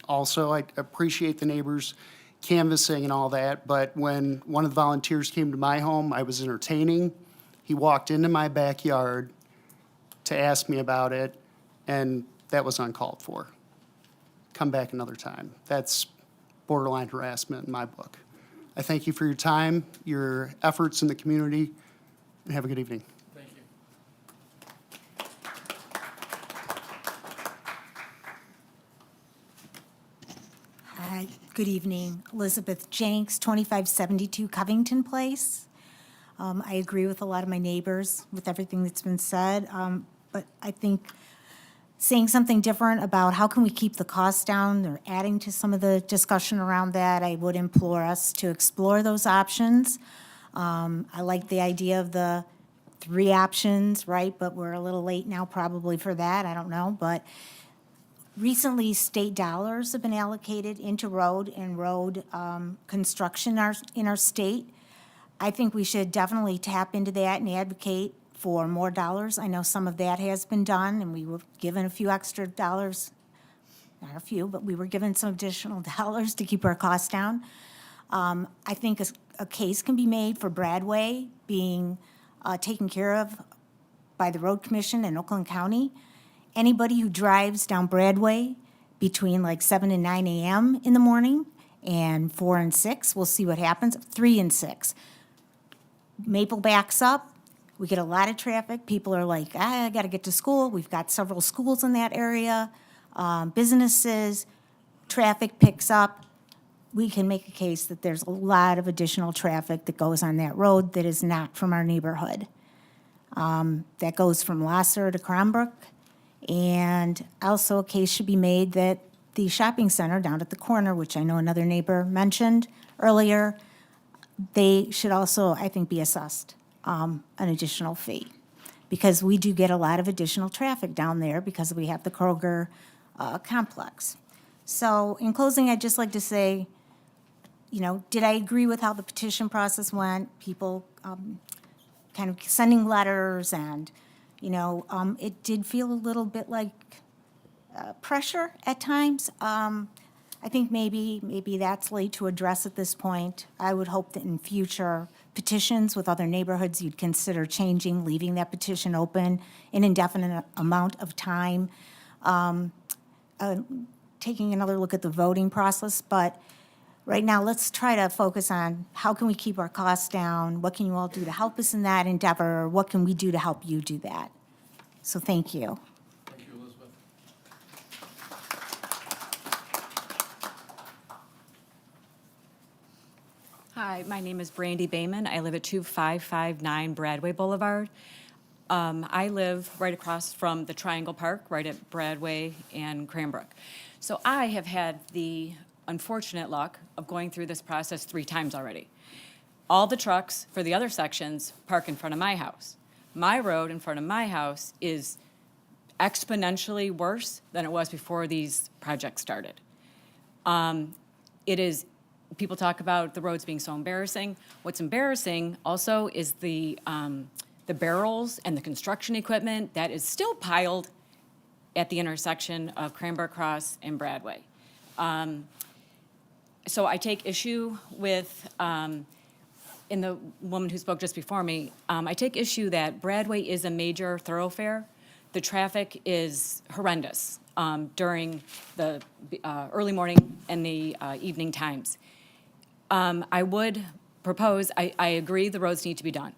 also, I appreciate the neighbors canvassing and all that, but when one of the volunteers came to my home, I was entertaining. He walked into my backyard to ask me about it, and that was uncalled for. Come back another time. That's borderline harassment in my book. I thank you for your time, your efforts in the community, and have a good evening. Thank you. Hi, good evening. Elizabeth Jenks, 2572 Covington Place. I agree with a lot of my neighbors with everything that's been said, but I think saying something different about how can we keep the costs down or adding to some of the discussion around that, I would implore us to explore those options. I like the idea of the 3 options, right? But we're a little late now probably for that, I don't know. But recently, state dollars have been allocated into road and road construction in our state. I think we should definitely tap into that and advocate for more dollars. I know some of that has been done, and we were given a few extra dollars, not a few, but we were given some additional dollars to keep our costs down. I think a case can be made for Bradway being taken care of by the Road Commission in Oakland County. Anybody who drives down Bradway between like 7 and 9 a.m. in the morning, and 4 and 6. We'll see what happens. 3 and 6. Maple backs up. We get a lot of traffic. People are like, I got to get to school. We've got several schools in that area, businesses. Traffic picks up. We can make a case that there's a lot of additional traffic that goes on that road that is not from our neighborhood. That goes from Lasser to Cranbrook. And also a case should be made that the shopping center down at the corner, which I know another neighbor mentioned earlier, they should also, I think, be assessed an additional fee. Because we do get a lot of additional traffic down there because we have the Kroger complex. So in closing, I'd just like to say, you know, did I agree with how the petition process went? People kind of sending letters and, you know, it did feel a little bit like pressure at times. I think maybe that's late to address at this point. I would hope that in future petitions with other neighborhoods, you'd consider changing, leaving that petition open an indefinite amount of time, taking another look at the voting process. But right now, let's try to focus on how can we keep our costs down? What can you all do to help us in that endeavor? What can we do to help you do that? So thank you. Thank you, Elizabeth. Hi, my name is Brandy Bayman. I live at 2559 Bradway Boulevard. I live right across from the Triangle Park, right at Bradway and Cranbrook. So I have had the unfortunate luck of going through this process 3 times already. All the trucks for the other sections park in front of my house. My road in front of my house is exponentially worse than it was before these projects started. It is, people talk about the roads being so embarrassing. What's embarrassing also is the barrels and the construction equipment that is still piled at the intersection of Cranbrook Cross and Bradway. So I take issue with, in the woman who spoke just before me, I take issue that Bradway is a major thoroughfare. The traffic is horrendous during the early morning and the evening times. I would propose, I agree the roads need to be done.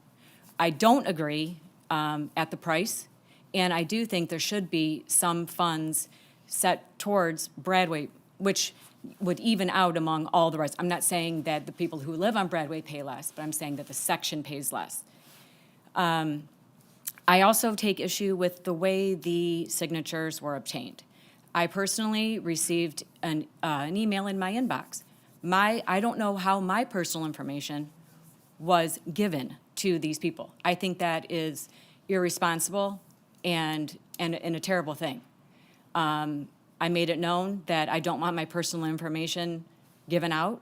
I don't agree at the price, and I do think there should be some funds set towards Bradway, which would even out among all the rest. I'm not saying that the people who live on Bradway pay less, but I'm saying that the section pays less. I also take issue with the way the signatures were obtained. I personally received an email in my inbox. I don't know how my personal information was given to these people. I think that is irresponsible and a terrible thing. I made it known that I don't want my personal information given out,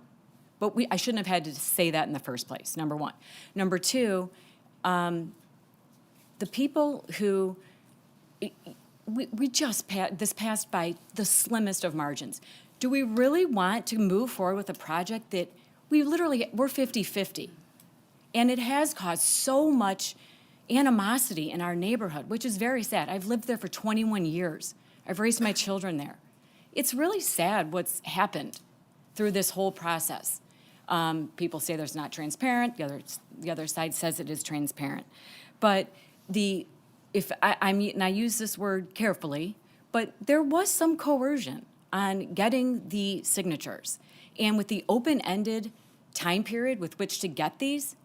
but I shouldn't have had to say that in the first place, number one. Number two, the people who, we just this passed by the slimmest of margins. Do we really want to move forward with a project that we're 50-50? And it has caused so much animosity in our neighborhood, which is very sad. I've lived there for 21 years. I've raised my children there. It's really sad what's happened through this whole process. People say there's not transparent. The other side says it is transparent. But I use this word carefully, but there was some coercion on getting the signatures. And with the open-ended time period with which to get these,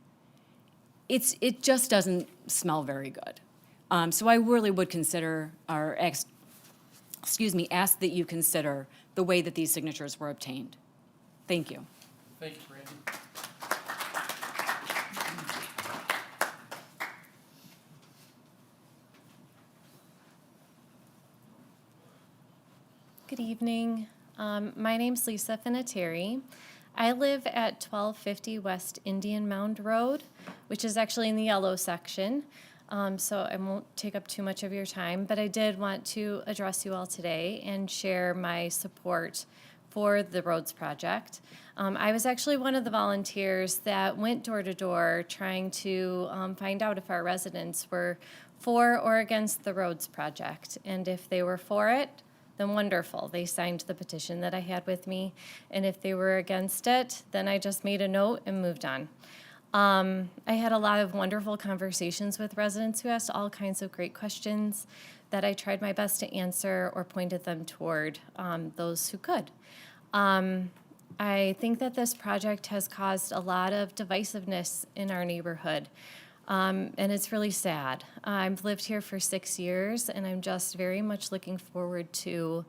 it just doesn't smell very good. So I really would consider, or ask that you consider the way that these signatures were obtained. Thank you. Thank you, Brandy. Good evening. My name's Lisa Finatieri. I live at 1250 West Indian Mound Road, which is actually in the yellow section, so I won't take up too much of your time, but I did want to address you all today and share my support for the roads project. I was actually one of the volunteers that went door to door trying to find out if our residents were for or against the roads project, and if they were for it, then wonderful. They signed the petition that I had with me, and if they were against it, then I just made a note and moved on. I had a lot of wonderful conversations with residents who asked all kinds of great questions that I tried my best to answer or pointed them toward those who could. I think that this project has caused a lot of divisiveness in our neighborhood, and it's really sad. I've lived here for 6 years, and I'm just very much looking forward to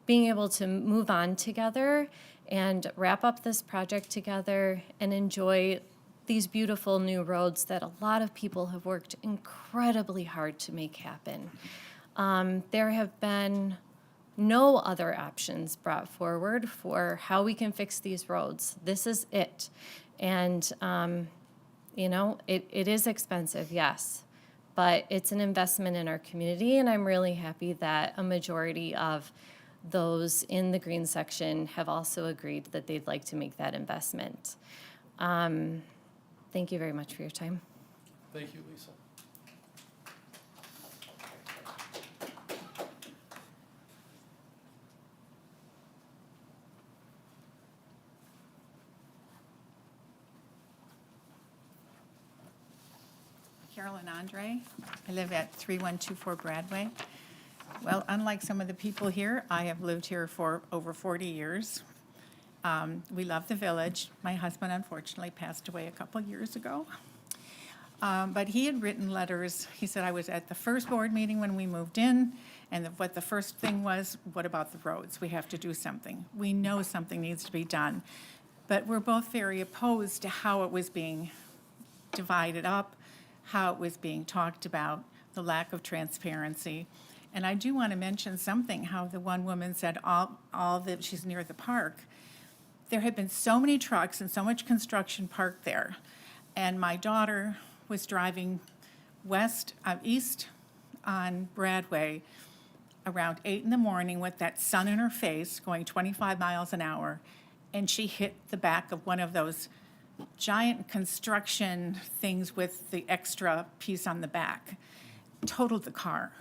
being able to move on together and wrap up this project together and enjoy these beautiful new roads that a lot of people have worked incredibly hard to make happen. There have been no other options brought forward for how we can fix these roads. This is it. And, you know, it is expensive, yes, but it's an investment in our community, and I'm really happy that a majority of those in the green section have also agreed that they'd like to make that investment. Thank you very much for your time. Thank you, Lisa. Carolyn Andre. I live at 3124 Broadway. Well, unlike some of the people here, I have lived here for over 40 years. We love the village. My husband unfortunately passed away a couple years ago. But he had written letters. He said, I was at the first board meeting when we moved in, and what the first thing was, what about the roads? We have to do something. We know something needs to be done. But we're both very opposed to how it was being divided up, how it was being talked about, the lack of transparency. And I do want to mention something, how the one woman said all that she's near the park. There had been so many trucks and so much construction parked there. And my daughter was driving east on Broadway around 8 in the morning with that sun in her face going 25 miles an hour. And she hit the back of one of those giant construction things with the extra piece on the back, totaled the car.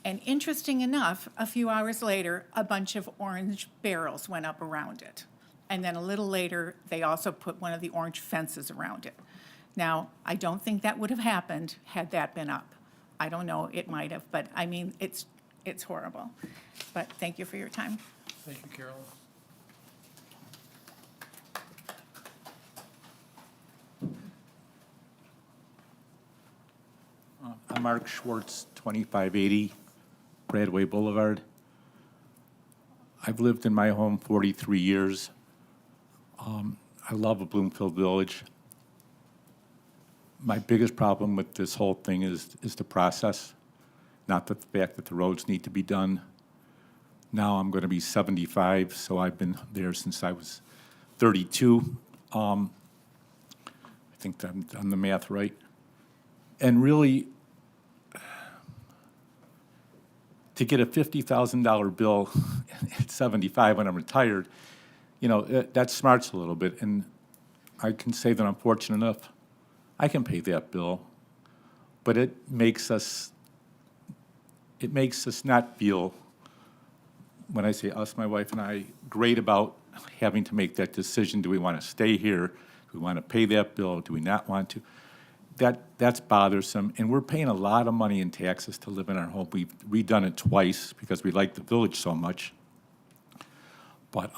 And interesting enough, a few hours later, a bunch of orange barrels went up around it. And then a little later, they also put one of the orange fences around it. Now, I don't think that would have happened had that been up. I don't know, it might have, but I mean, it's horrible. But thank you for your time. Thank you, Carolyn. I'm Mark Schwartz, 2580 Broadway Boulevard. I've lived in my home 43 years. I love Bloomfield Village. My biggest problem with this whole thing is the process, not the fact that the roads need to be done. Now I'm going to be 75, so I've been there since I was 32. I think I'm done the math right. And really, to get a $50,000 bill at 75 when I'm retired, you know, that smarts a little bit. And I can say that I'm fortunate enough, I can pay that bill. But it makes us not feel, when I say us, my wife and I, great about having to make that decision. Do we want to stay here? Do we want to pay that bill? Do we not want to? That's bothersome, and we're paying a lot of money in taxes to live in our home. We've redone it twice because we like the village so much. But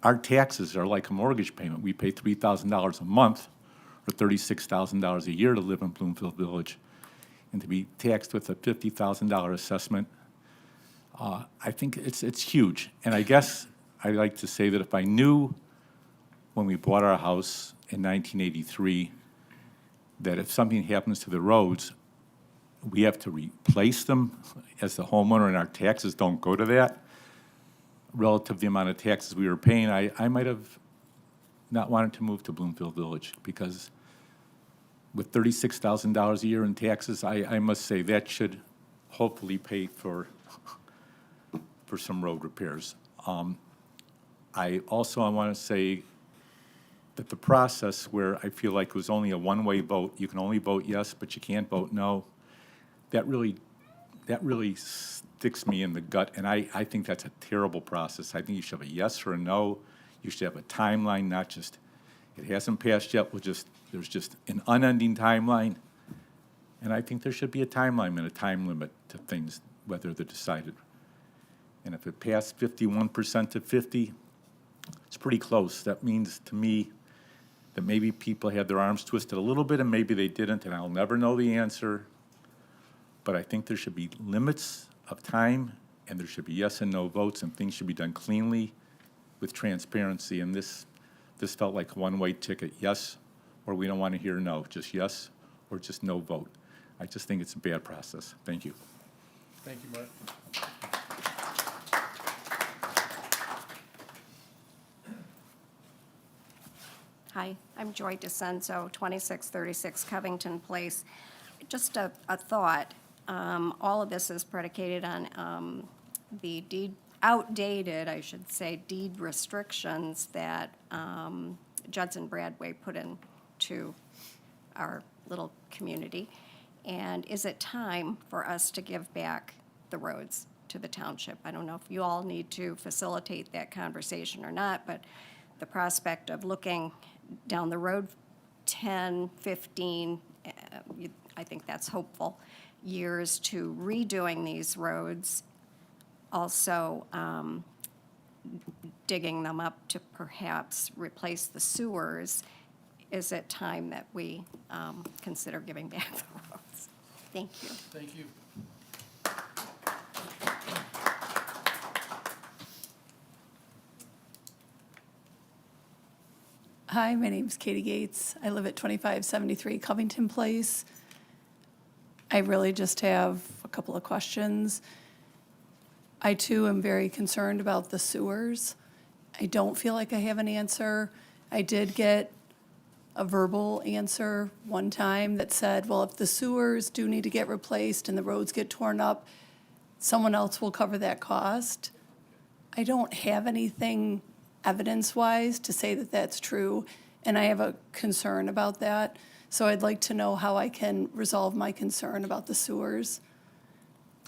our taxes are like a mortgage payment. We pay $3,000 a month or $36,000 a year to live in Bloomfield Village. And to be taxed with a $50,000 assessment, I think it's huge. And I guess I'd like to say that if I knew when we bought our house in 1983 that if something happens to the roads, we have to replace them as the homeowner and our taxes don't go to that, relative to the amount of taxes we were paying, I might have not wanted to move to Bloomfield Village, because with $36,000 a year in taxes, I must say that should hopefully pay for some road repairs. I want to say that the process where I feel like it was only a one-way vote, you can only vote yes, but you can't vote no, that really that really sticks me in the gut, and I think that's a terrible process. I think you should have a yes or a no. You should have a timeline, not just, it hasn't passed yet, there's just an unending timeline. And I think there should be a timeline and a time limit to things, whether they're decided. And if it passed 51% to 50, it's pretty close. That means to me that maybe people had their arms twisted a little bit and maybe they didn't, and I'll never know the answer. But I think there should be limits of time, and there should be yes and no votes, and things should be done cleanly with transparency. And this felt like a one-way ticket, yes, or we don't want to hear no, just yes or just no vote. I just think it's a bad process. Thank you. Thank you, Mark. Hi, I'm Joy DeCenzo, 2636 Covington Place. Just a thought. All of this is predicated on the outdated, I should say, deed restrictions that Judson Bradway put into our little community. And is it time for us to give back the roads to the township? I don't know if you all need to facilitate that conversation or not, but the prospect of looking down the road 10, 15, I think that's hopeful, years to redoing these roads, also digging them up to perhaps replace the sewers. Is it time that we consider giving back the roads? Thank you. Thank you. Hi, my name's Katie Gates. I live at 2573 Covington Place. I really just have a couple of questions. I too am very concerned about the sewers. I don't feel like I have an answer. I did get a verbal answer one time that said, well, if the sewers do need to get replaced and the roads get torn up, someone else will cover that cost. I don't have anything evidence-wise to say that that's true, and I have a concern about that. So I'd like to know how I can resolve my concern about the sewers.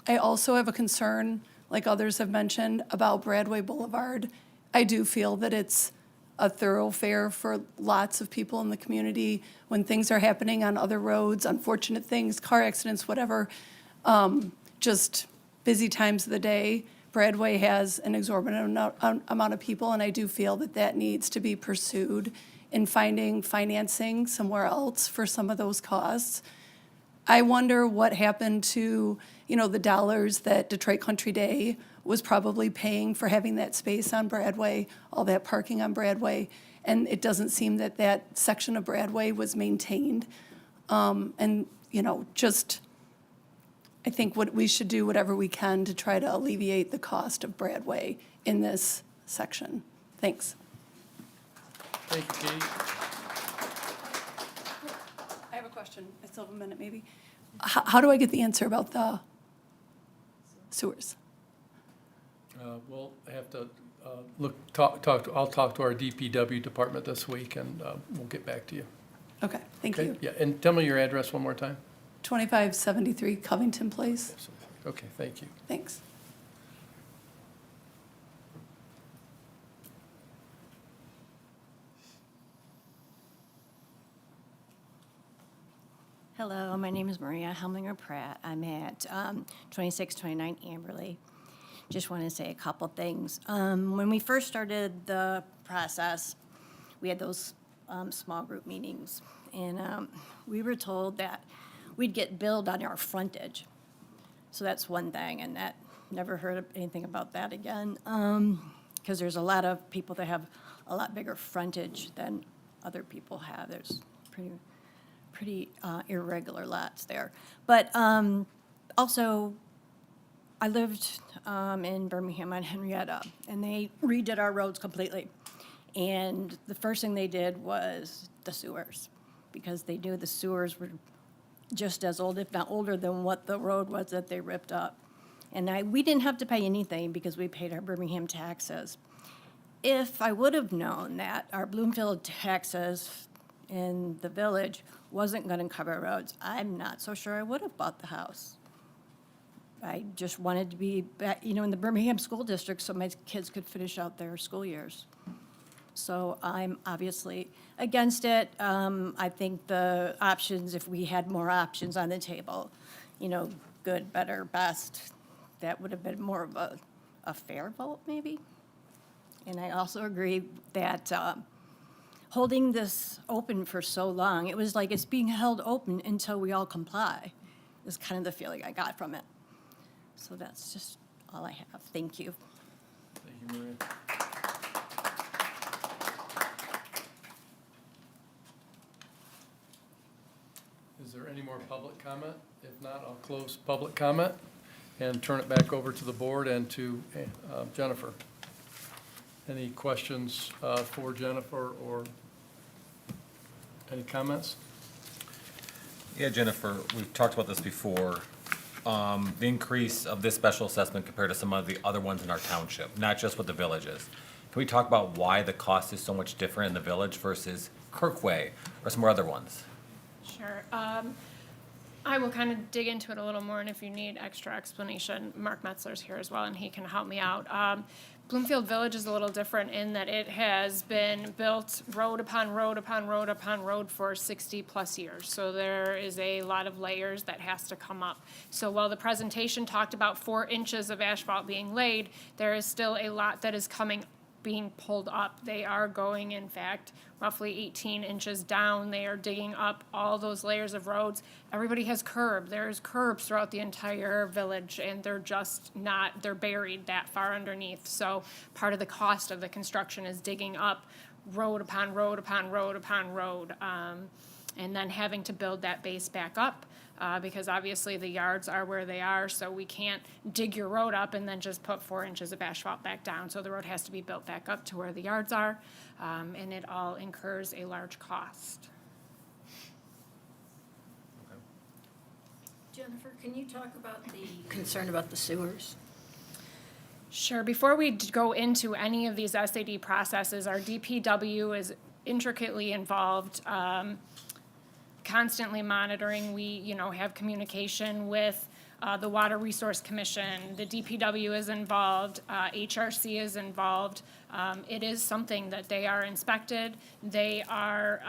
I also have a concern, like others have mentioned, about Bradway Boulevard. I do feel that it's a thoroughfare for lots of people in the community. When things are happening on other roads, unfortunate things, car accidents, whatever, just busy times of the day, Bradway has an exorbitant amount of people, and I do feel that that needs to be pursued in finding financing somewhere else for some of those costs. I wonder what happened to, the dollars that Detroit Country Day was probably paying for having that space on Bradway, all that parking on Bradway, and it doesn't seem that that section of Bradway was maintained. I think what we should do whatever we can to try to alleviate the cost of Bradway in this section. Thanks. Thank you, Katie. I have a question. I still have a minute, maybe. How do I get the answer about the sewers? We'll have to I'll talk to our DPW department this week, and we'll get back to you. Okay, thank Okay? you. Yeah, and tell me your address one more time. 2573 Covington Place. Okay, thank you. Thanks. Hello, my name is Maria Helminger Pratt. I'm at 2629 Amberley. Just want to say a couple things. When we first started the process, we had those small group meetings, and we were told that we'd get billed on our frontage. So that's one thing, and that never heard anything about that again, because there's a lot of people that have a lot bigger frontage than other people have. There's pretty irregular lots there. But also, I lived in Birmingham on Henrietta, and they redid our roads completely. And the first thing they did was the sewers, because they knew the sewers were just as old, if not older, than what the road was that they ripped up. And we didn't have to pay anything because we paid our Birmingham taxes. If I would have known that our Bloomfield taxes in the village wasn't going to cover roads, I'm not so sure I would have bought the house. I just wanted to be back, in the Birmingham School District so my kids could finish out their school years. So I'm obviously against it. I think the options, if we had more options on the table, good, better, best, that would have been more of a fair vote, maybe. And I also agree that holding this open for so long, it was like it's being held open until we all comply, is kind of the feeling I got from it. So that's just all I have. Thank you. Thank you, Maria. Is there any more public comment? If not, I'll close public comment and turn it back over to the board and to Jennifer. Any questions for Jennifer or any comments? Yeah, Jennifer, we've talked about this before. The increase of this special assessment compared to some of the other ones in our township, not just with the villages. Can we talk about why the cost is so much different in the village versus Kirkway or some other ones? Sure. I will kind of dig into it a little more, and if you need extra explanation, Mark Metzler's here as well, and he can help me out. Bloomfield Village is a little different in that it has been built road upon road upon road upon road for 60-plus years. So there is a lot of layers that has to come up. So while the presentation talked about 4 inches of asphalt being laid, there is still a lot that is being pulled up. They are going, in fact, roughly 18 inches down. They are digging up all those layers of roads. Everybody has curb. There's curbs throughout the entire village, and they're just not, they're buried that far underneath. So part of the cost of the construction is digging up road upon road upon road upon road, and then having to build that base back up. Because obviously the yards are where they are, so we can't dig your road up and then just put 4 inches of asphalt back down. So the road has to be built back up to where the yards are, and it all incurs a large cost. Jennifer, can you talk about the concern about the sewers? Sure. Before we go into any of these SAD processes, our DPW is intricately involved, constantly monitoring. We, have communication with the Water Resource Commission. The DPW is involved. HRC is involved. It is something that they are inspected. They are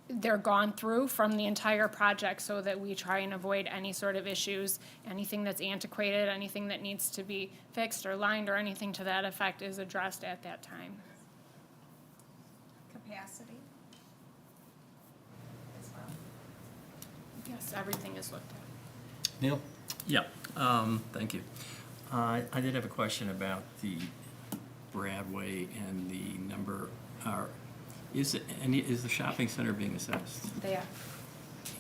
they're gone through from the entire project so that we try and avoid any sort of issues. Anything that's antiquated, anything that needs to be fixed or lined or anything to that effect is addressed at that time. Capacity? Yes, everything is looked at. Neil? Yeah, thank you. I did have a question about the Bradway and the number, is the shopping center being assessed? They are.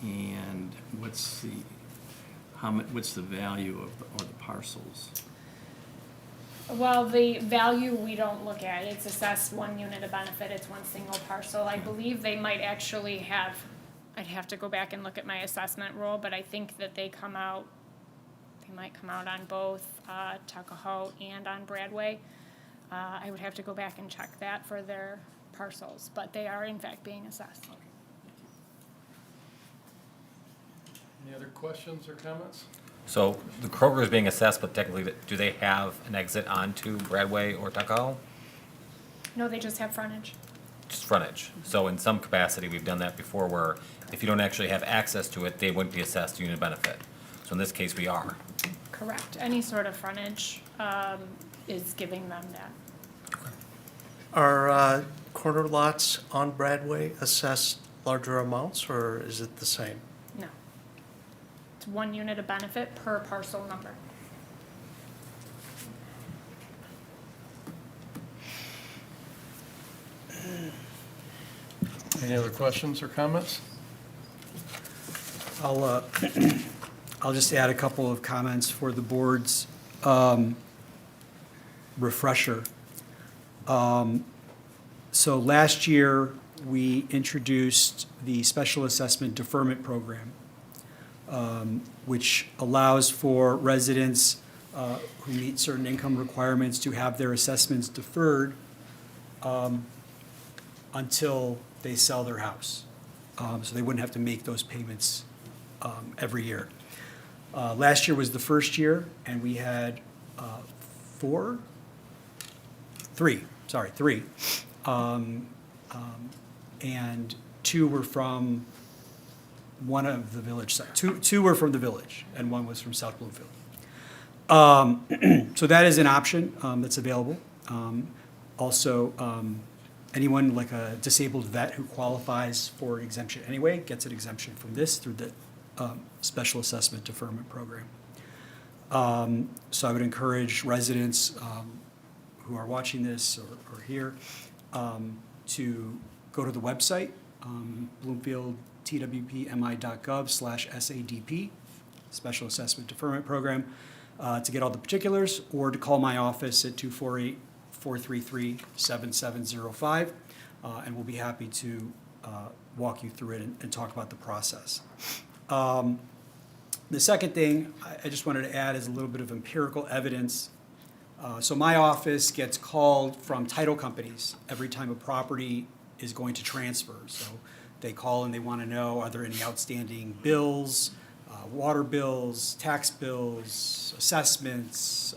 And what's the value of the parcels? Well, the value we don't look at. It's assessed 1 unit of benefit. It's one single parcel. I believe they might actually have, I'd have to go back and look at my assessment roll, but I think that they might come out on both Tuckahoe and on Bradway. I would have to go back and check that for their parcels, but they are in fact being assessed. Any other questions or comments? So the Kroger is being assessed, but technically, do they have an exit onto Bradway or Tuckahoe? No, they just have frontage. Just frontage. So in some capacity, we've done that before where if you don't actually have access to it, they wouldn't be assessed unit benefit. So in this case, we are. Correct. Any sort of frontage is giving them that. Are corner lots on Bradway assessed larger amounts, or is it the same? No. It's 1 unit of benefit per parcel number. Any other questions or comments? I'll just add a couple of comments for the board's refresher. So last year, we introduced the Special Assessment Deferment Program, which allows for residents who meet certain income requirements to have their assessments deferred until they sell their house. So they wouldn't have to make those payments every year. Last year was the first year, and we had three. And two were from one of the village side. Two were from the village, and one was from South Bloomfield. So that is an option that's available. Also, anyone like a disabled vet who qualifies for an exemption anyway gets an exemption from this through the Special Assessment Deferment Program. So I would encourage residents who are watching this or here to go to the website, bloomfieldtwpmi.gov/SADP, Special Assessment Deferment Program, to get all the particulars, or to call my office at 248-433-7705, and we'll be happy to walk you through it and talk about the process. The second thing I just wanted to add is a little bit of empirical evidence. So my office gets called from title companies every time a property is going to transfer. So they call and they want to know, are there any outstanding bills, water bills, tax bills, assessments,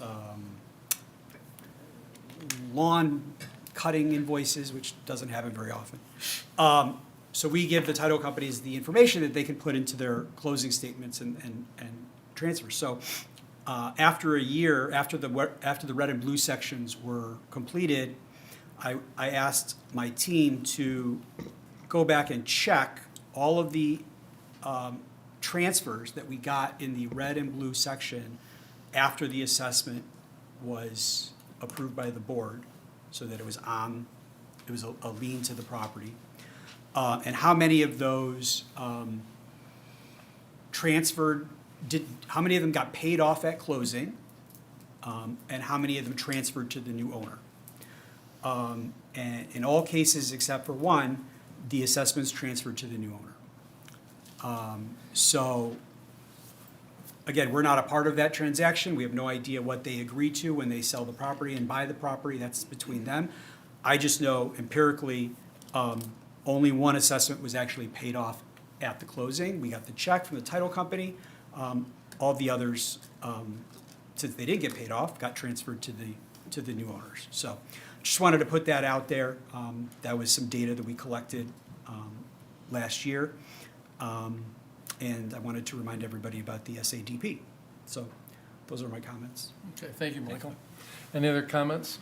lawn cutting invoices, which doesn't happen very often. So we give the title companies the information that they can put into their closing statements and transfer. So after a year, after the red and blue sections were completed, I asked my team to go back and check all of the transfers that we got in the red and blue section after the assessment was approved by the board, so that it was a lien to the property. And how many of those how many of them got paid off at closing, and how many of them transferred to the new owner. And in all cases except for one, the assessments transferred to the new owner. So, again, we're not a part of that transaction. We have no idea what they agree to when they sell the property and buy the property. That's between them. I just know empirically, only one assessment was actually paid off at the closing. We got the check from the title company. All the others, since they did get paid off, got transferred to the new owners. So just wanted to put that out there. That was some data that we collected last year. And I wanted to remind everybody about the SADP. So those are my comments. Okay, thank you, Michael. Any other comments?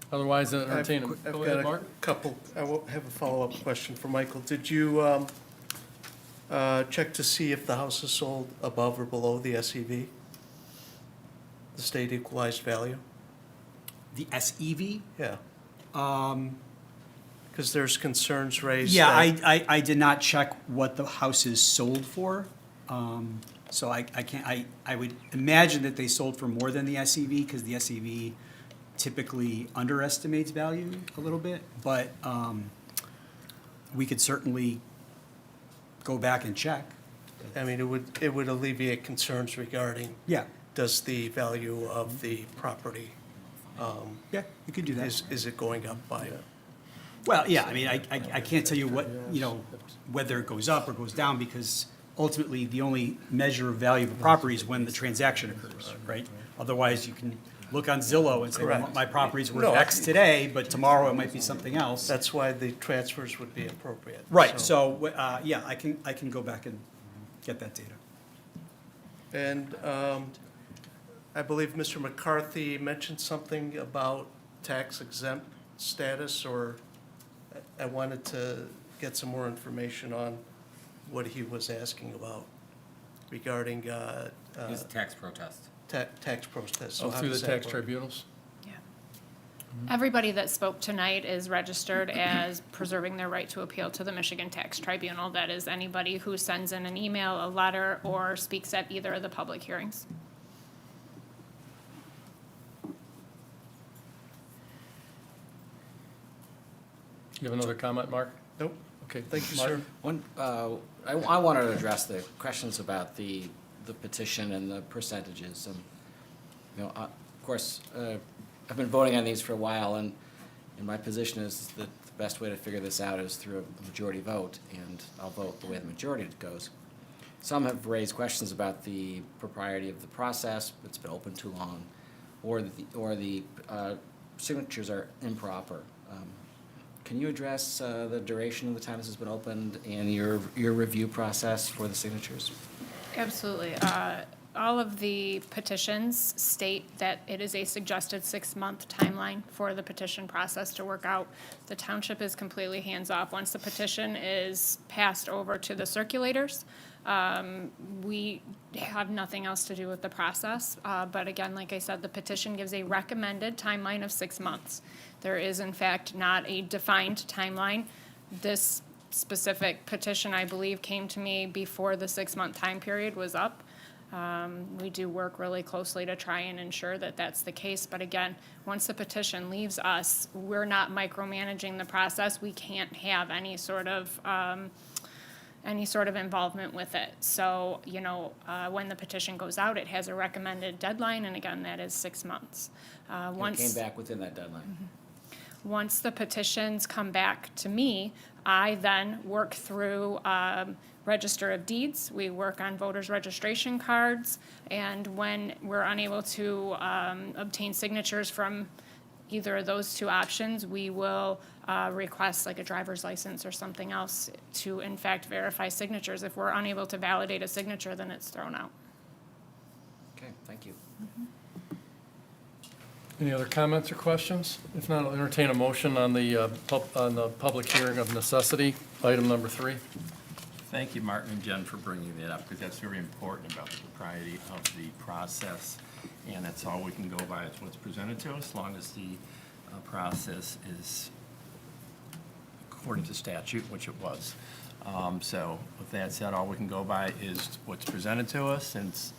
Otherwise, entertain them. I've Go got ahead, a Mark. couple, I will have a follow-up question for Michael. Did you check to see if the house is sold above or below the SEV? The state equalized value? The SEV? Yeah. Because there's concerns raised. Yeah, that- I did not check what the house is sold for. So I can't, I would imagine that they sold for more than the SEV, because the SEV typically underestimates value a little bit. But we could certainly go back and check. I mean, it would alleviate concerns regarding. Yeah. Does the value of the property? Yeah, you could do that. Is it going up by? Well, yeah, I mean, I can't tell you what, whether it goes up or goes down, because ultimately, the only measure of value of a property is when the transaction occurs, right? Otherwise, you can look on Zillow and say, well, Correct. my property's worth No, X today, but tomorrow it might be something else. That's why the transfers would be appropriate. Right, so, yeah, I can go back and get that data. And I believe Mr. McCarthy mentioned something about tax exempt status, or I wanted to get some more information on what he was asking about regarding It's a tax protest. tax protest. So Oh, how through the does that tax work? tribunals? Everybody that spoke tonight is registered as preserving their right to appeal to the Michigan Tax Tribunal. That is anybody who sends in an email, a letter, or speaks at either of the public hearings. You have another comment, Mark? Nope. Okay, Thank you, Mark? sir. I wanted to address the questions about the petition and the percentages. And, of course, I've been voting on these for a while, and my position is that the best way to figure this out is through a majority vote, and I'll vote the way the majority goes. some have raised questions about the propriety of the process, it's been open too long, or the signatures are improper. Can you address the duration of the time this has been opened and your review process for the signatures? Absolutely. All of the petitions state that it is a suggested 6-month timeline for the petition process to work out. The township is completely hands-off. Once the petition is passed over to the circulators, we have nothing else to do with the process. But again, like I said, the petition gives a recommended timeline of 6 months. There is in fact not a defined timeline. This specific petition, I believe, came to me before the 6-month time period was up. We do work really closely to try and ensure that that's the case. But again, once the petition leaves us, we're not micromanaging the process. We can't have any sort of involvement with it. So, when the petition goes out, it has a recommended deadline, and again, that is 6 months. It came back within that deadline. Once the petitions come back to me, I then work through Register of Deeds. We work on voters' registration cards, and when we're unable to obtain signatures from either of those two options, we will request like a driver's license or something else to in fact verify signatures. If we're unable to validate a signature, then it's thrown out. Okay, thank you. Any other comments or questions? If not, I'll entertain a motion on the public hearing of necessity, item number 3. Thank you, Martin and Jen, for bringing that up, because that's very important about the propriety of the process. And that's all we can go by, is what's presented to us, as long as the process is according to statute, which it was. So with that said, all we can go by is what's presented to us, and it's,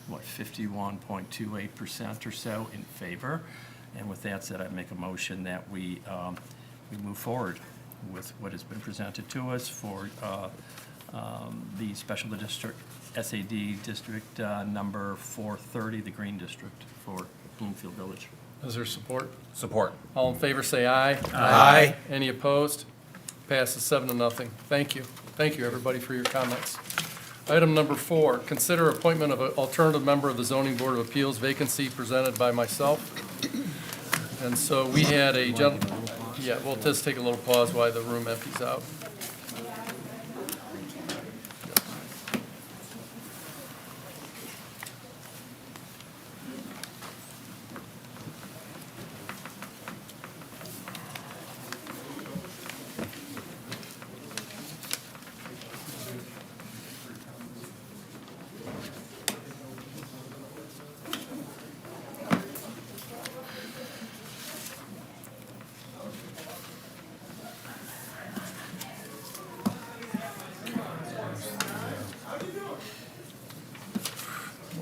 51.28% or so in favor. And with that said, I make a motion that we move forward with what has been presented to us for the special district, SAD district number 430, the Green District for Bloomfield Village. Is there support? Support. All in favor, say aye. Aye. Any opposed? Passes 7-0. Thank you. Thank you, everybody, for your comments. Item number 4, consider appointment of an alternative member of the Zoning Board of Appeals vacancy presented by myself. And so we had a yeah, we'll just take a little pause while the room empties out.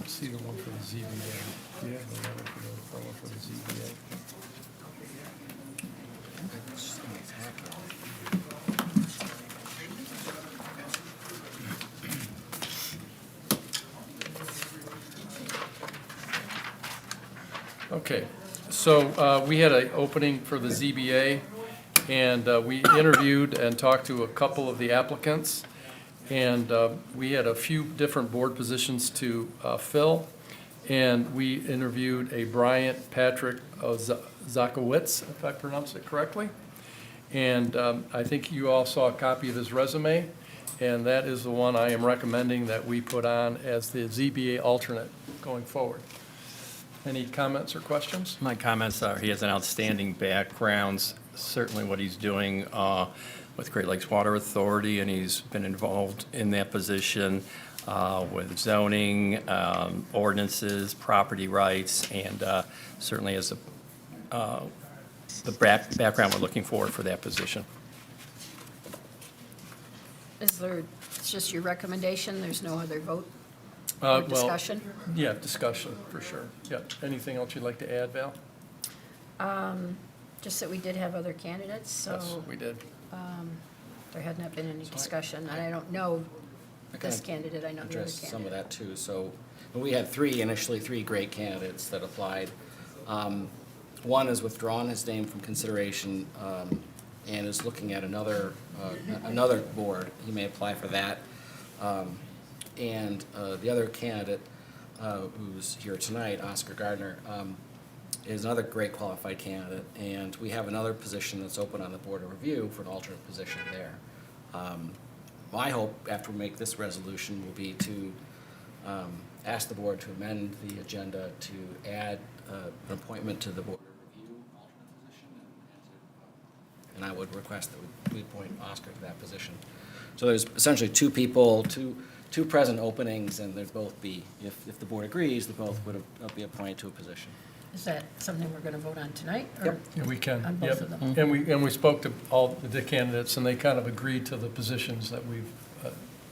See the one for the ZBA. Yeah, the one for the ZBA. Okay, so we had an opening for the ZBA, and we interviewed and talked to a couple of the applicants. And we had a few different board positions to fill, and we interviewed a Bryant Patrick Zakowitz, if I pronounced it correctly. And I think you all saw a copy of his resume, and that is the one I am recommending that we put on as the ZBA alternate going forward. Any comments or questions? My comments are, he has an outstanding background, certainly what he's doing with Great Lakes Water Authority, and he's been involved in that position with zoning, ordinances, property rights, and certainly has the background we're looking for that position. Is there, it's just your recommendation, there's no other vote Well, or discussion? Yeah, discussion, for sure. Yeah. Anything else you'd like to add, Val? Just that we did have other candidates, so. Yes, we did. There had not been any discussion, and I don't know this candidate, I know the other Address some of candidate. that too. So we had initially three great candidates that applied. One has withdrawn his name from consideration and is looking at another board. He may apply for that. And the other candidate who's here tonight, Oscar Gardner, is another great qualified candidate. And we have another position that's open on the Board of Review for an alternate position there. My hope, after we make this resolution, will be to ask the board to amend the agenda to add an appointment to the Board of Review alternate position, and I would request that we appoint Oscar to that position. So there's essentially two people, two present openings, and they'd both be, if the board agrees, they both would be appointed to a position. Is that something we're going to vote on tonight? Or Yep. Yeah, we can. On both Yep. of them? And we spoke to all the candidates, and they kind of agreed to the positions that we've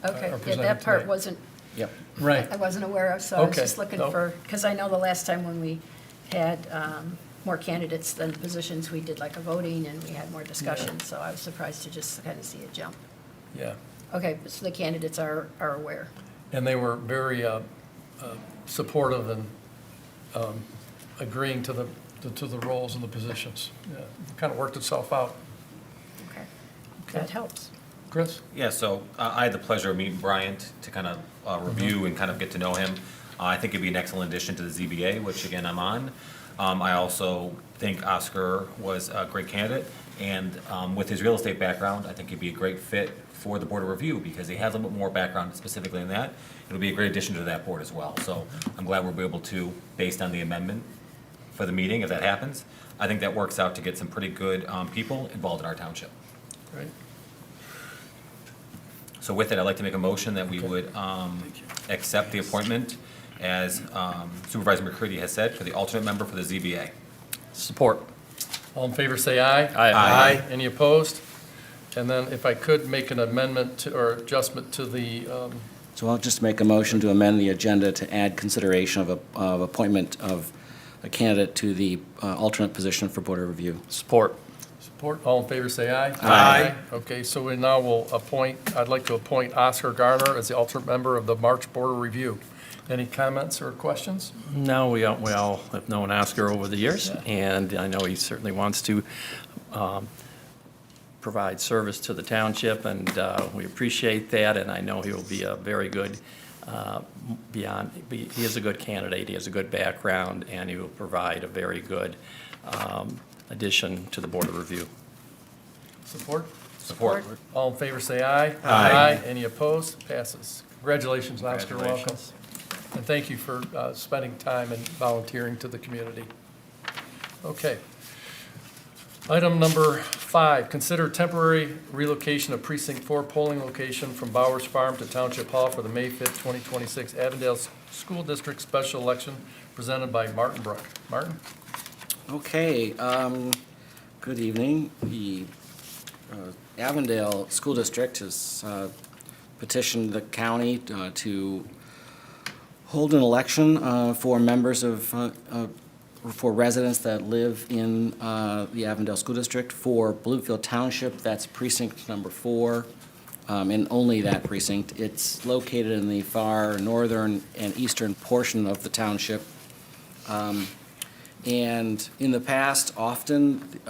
Okay, are yeah, presented that part tonight. wasn't, Yep. Right. I wasn't aware of, so I was Okay. just looking Nope. for, because I know the last time when we had more candidates than positions, we did like a voting and we had more discussion, so I was surprised to just kind of see it jump. Yeah. Okay, so the candidates are aware. And they were very supportive and agreeing to the roles and the positions. Yeah, it kind of worked itself out. Okay, that helps. Chris? Yeah, so I had the pleasure of meeting Bryant to kind of review and kind of get to know him. I think he'd be an excellent addition to the ZBA, which again, I'm on. I also think Oscar was a great candidate, and with his real estate background, I think he'd be a great fit for the Board of Review because he has a little bit more background specifically in that. It'll be a great addition to that board as well. So I'm glad we'll be able to, based on the amendment for the meeting, if that happens, I think that works out to get some pretty good people involved in our township. Great. So with it, I'd like to make a motion that we would accept the appointment as Supervisor McCready has said for the alternate member for the ZBA. Support. All in favor, say aye. Aye. Any opposed? And then if I could make an amendment to, or adjustment to the, So I'll just make a motion to amend the agenda to add consideration of appointment of a candidate to the alternate position for Board of Review. Support. All in favor, say aye. Aye. Okay, so we now will appoint, I'd like to appoint Oscar Garner as the alternate member of the March Board of Review. Any comments or questions? No, we all have known Oscar over the years, Yeah. and I know he certainly wants to provide service to the township, and we appreciate that, and I know he will be a very good, he is a good candidate, he has a good background, and he will provide a very good addition to the Board of Review. Support? Support. All in favor, say aye. Aye. Any opposed? Passes. Congratulations, Oscar, welcome. Congratulations. And thank you for spending time and volunteering to the community. Okay. Item number 5, consider temporary relocation of Precinct 4 polling location from Bowers Farm to Township Hall for the May 5th, 2026 Avondale School District Special Election presented by Martin Brook. Martin? Okay, good evening. The Avondale School District has petitioned the county to hold an election for members of, for residents that live in the Avondale School District. For Bloomfield Township, that's precinct number 4, and only that precinct. It's located in the far northern and eastern portion of the township. And in the past, often,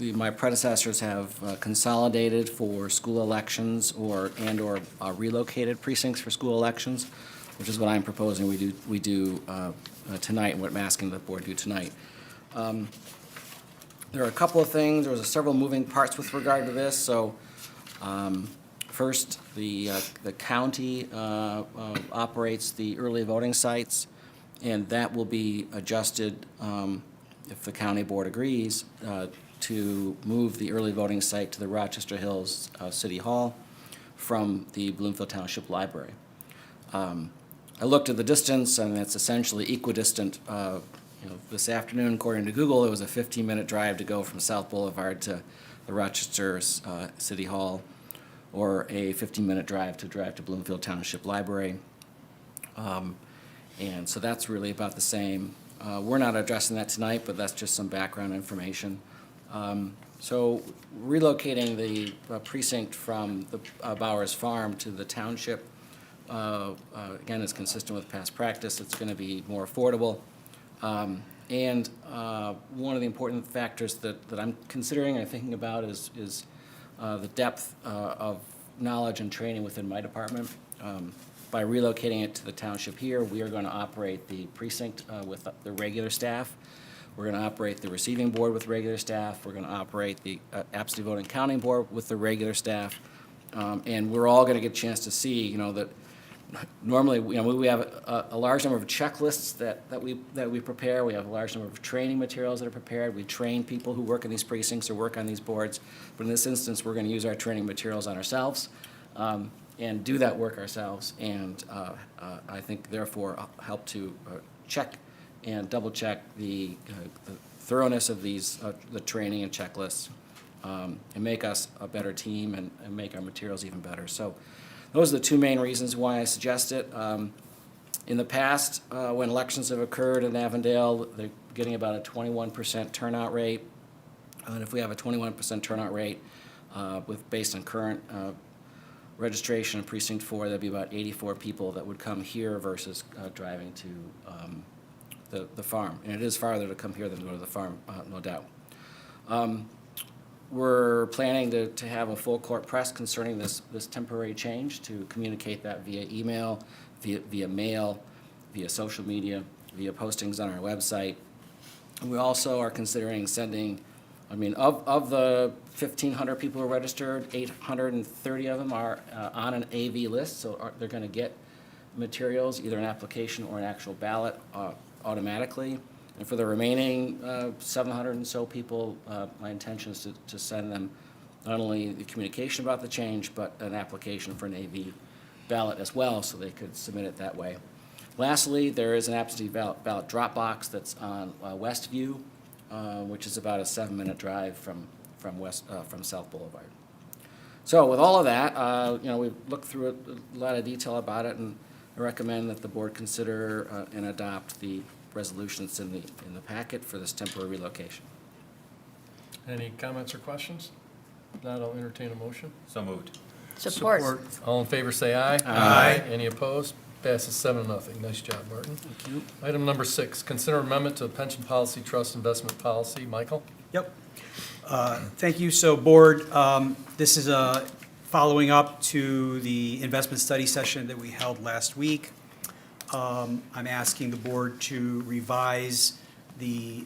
my predecessors have consolidated for school elections and/or relocated precincts for school elections, which is what I'm proposing we do tonight, and what I'm asking the board to do tonight. There are a couple of things. There was several moving parts with regard to this. So first, the county operates the early voting sites, and that will be adjusted, if the county board agrees, to move the early voting site to the Rochester Hills City Hall from the Bloomfield Township Library. I looked at the distance, and it's essentially equidistant. This afternoon, according to Google, it was a 15-minute drive to go from South Boulevard to the Rochester City Hall, or a 15-minute drive to Bloomfield Township Library. And so that's really about the same. We're not addressing that tonight, but that's just some background information. So relocating the precinct from the Bowers Farm to the township, again, is consistent with past practice. It's going to be more affordable. And one of the important factors that I'm considering and thinking about is the depth of knowledge and training within my department. By relocating it to the township here, we are going to operate the precinct with the regular staff. We're going to operate the receiving board with regular staff. We're going to operate the absentee voting counting board with the regular staff. And we're all going to get a chance to see, that normally, we have a large number of checklists that we prepare. We have a large number of training materials that are prepared. We train people who work in these precincts or work on these boards. But in this instance, we're going to use our training materials on ourselves and do that work ourselves. And I think, therefore, help to check and double-check the thoroughness of the training and checklists, and make us a better team and make our materials even better. So those are the two main reasons why I suggest it. In the past, when elections have occurred in Avondale, they're getting about a 21% turnout rate. And if we have a 21% turnout rate based on current registration in Precinct 4, that'd be about 84 people that would come here versus driving to the farm. And it is farther to come here than go to the farm, no doubt. We're planning to have a full court press concerning this temporary change, to communicate that via email, via mail, via social media, via postings on our website. We also are considering sending, of the 1,500 people who are registered, 830 of them are on an AV list, so they're going to get materials, either an application or an actual ballot, automatically. And for the remaining 700 and so people, my intention is to send them not only the communication about the change, but an application for an AV ballot as well, so they could submit it that way. Lastly, there is an absentee ballot drop box that's on Westview, which is about a 7-minute drive from South Boulevard. So with all of that, we've looked through a lot of detail about it, and I recommend that the board consider and adopt the resolution that's in the packet for this temporary relocation. Any comments or questions? If not, I'll entertain a motion. So moved. Support. All in favor, say aye. Aye. Any opposed? Passes 7-0. Nice job, Martin. Thank you. Item number 6, consider amendment to pension policy trust investment policy. Michael? Yep. Thank you. So, Board, this is following up to the investment study session that we held last week. I'm asking the Board to revise the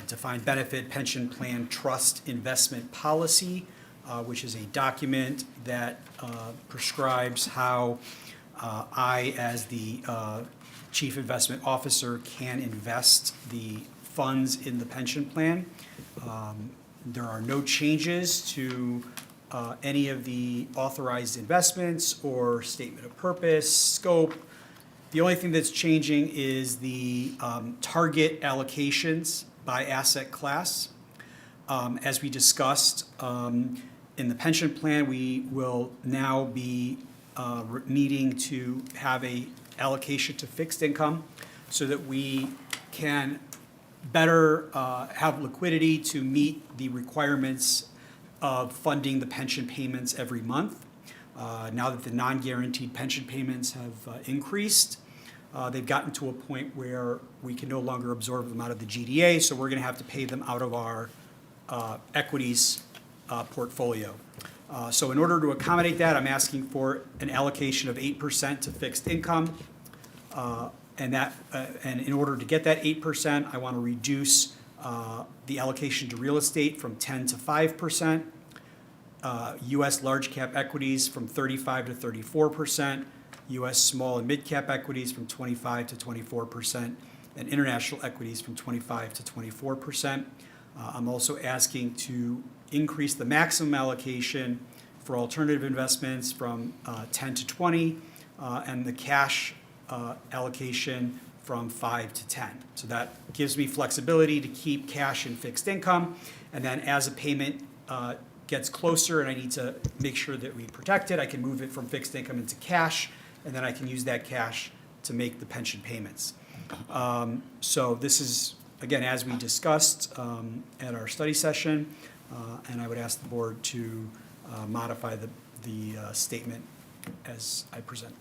defined benefit pension plan trust investment policy, which is a document that prescribes how I, as the Chief Investment Officer, can invest the funds in the pension plan. There are no changes to any of the authorized investments or statement of purpose, scope. The only thing that's changing is the target allocations by asset class. As we discussed, in the pension plan, we will now be needing to have a allocation to fixed income so that we can better have liquidity to meet the requirements of funding the pension payments every month. Now that the non-guaranteed pension payments have increased, they've gotten to a point where we can no longer absorb them out of the GDA, so we're going to have to pay them out of our equities portfolio. So in order to accommodate that, I'm asking for an allocation of 8% to fixed income. And in order to get that 8%, I want to reduce the allocation to real estate from 10 to 5%, U.S. large cap equities from 35 to 34%, U.S. small and mid cap equities from 25 to 24%, and international equities from 25 to 24%. I'm also asking to increase the maximum allocation for alternative investments from 10 to 20, and the cash allocation from 5 to 10. So that gives me flexibility to keep cash and fixed income, and then as a payment gets closer and I need to make sure that we protect it, I can move it from fixed income into cash, and then I can use that cash to make the pension payments. So this is, again, as we discussed at our study session, and I would ask the board to modify the statement as I present.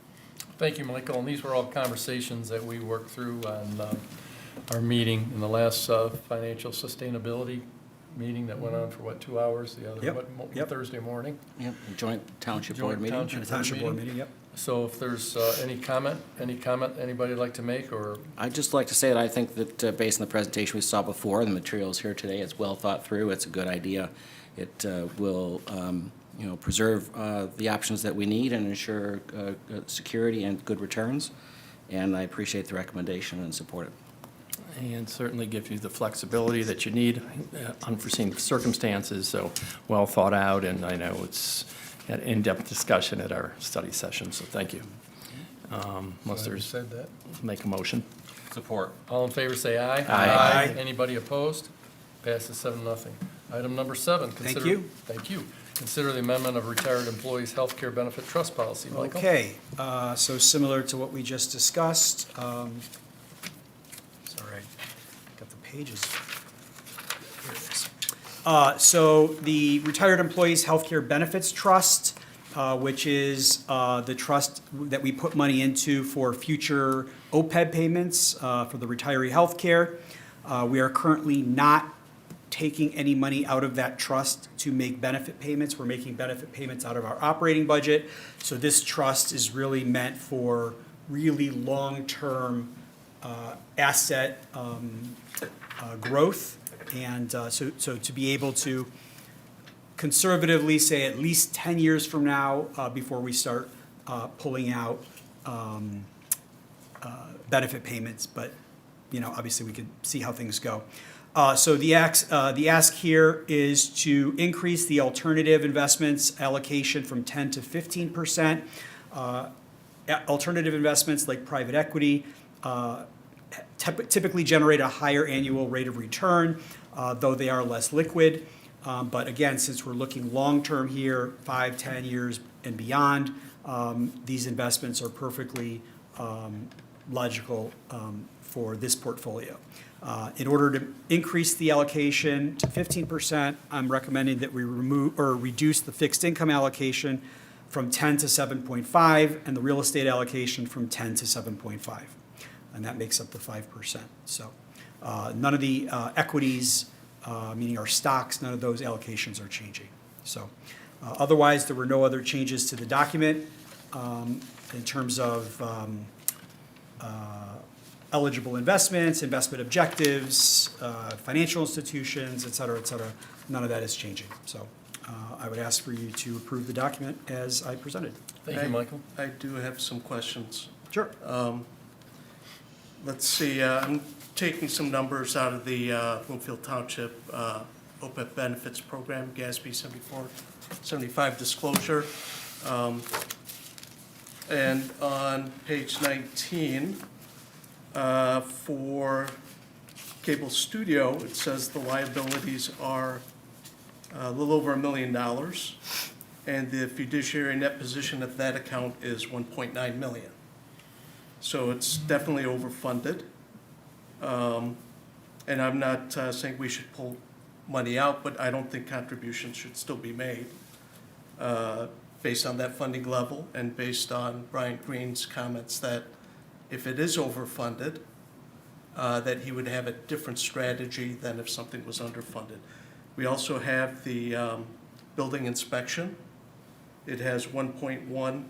Thank you, Michael. And these were all conversations that we worked through on our meeting in the last financial sustainability meeting that went on for, 2 hours? The other, Yep. Thursday morning? Yep, joint township Joint board meeting. township Township board meeting, yep. So if there's any comment anybody'd like to make, or? I'd just like to say that I think that based on the presentation we saw before, the materials here today, it's well thought through. It's a good idea. It will, preserve the options that we need and ensure security and good returns. And I appreciate the recommendation and support it. And certainly gives you the flexibility that you need, unforeseen circumstances, so well thought out, and I know it's an in-depth discussion at our study session, so thank you. Unless there's, Said that. make a motion. Support. All in favor, say aye. Aye. Anybody opposed? Passes 7-0. Item number 7. Thank consider- you. Thank you. Consider the amendment of retired employees' health care benefit trust policy. Michael? Okay, so similar to what we just discussed, sorry, got the pages. Here it is. So the Retired Employees Healthcare Benefits Trust, which is the trust that we put money into for future OPEB payments for the retiree healthcare. We are currently not taking any money out of that trust to make benefit payments. We're making benefit payments out of our operating budget. So this trust is really meant for really long-term asset growth. And so to be able to conservatively say at least 10 years from now, before we start pulling out benefit payments. But, obviously we can see how things go. So the ask here is to increase the alternative investments allocation from 10 to 15%. Alternative investments like private equity typically generate a higher annual rate of return, though they are less liquid. But again, since we're looking long-term here, 5, 10 years and beyond, these investments are perfectly logical for this portfolio. In order to increase the allocation to 15%, I'm recommending that we remove or reduce the fixed income allocation from 10 to 7.5 and the real estate allocation from 10 to 7.5. And that makes up the 5%. So none of the equities, meaning our stocks, none of those allocations are changing. So otherwise, there were no other changes to the document in terms of eligible investments, investment objectives, financial institutions, et cetera, et cetera. None of that is changing. So I would ask for you to approve the document as I presented. Thank you, Michael. I do have some questions. Sure. Let's see, I'm taking some numbers out of the Bloomfield Township OPEB benefits program, GASB 7475 disclosure. And on page 19, for Cable Studio, it says the liabilities are a little over $1 million, and the fiduciary net position of that account is 1.9 million. So it's definitely overfunded. And I'm not saying we should pull money out, but I don't think contributions should still be made based on that funding level and based on Brian Green's comments that if it is overfunded, that he would have a different strategy than if something was underfunded. We also have the building inspection. It has 1.1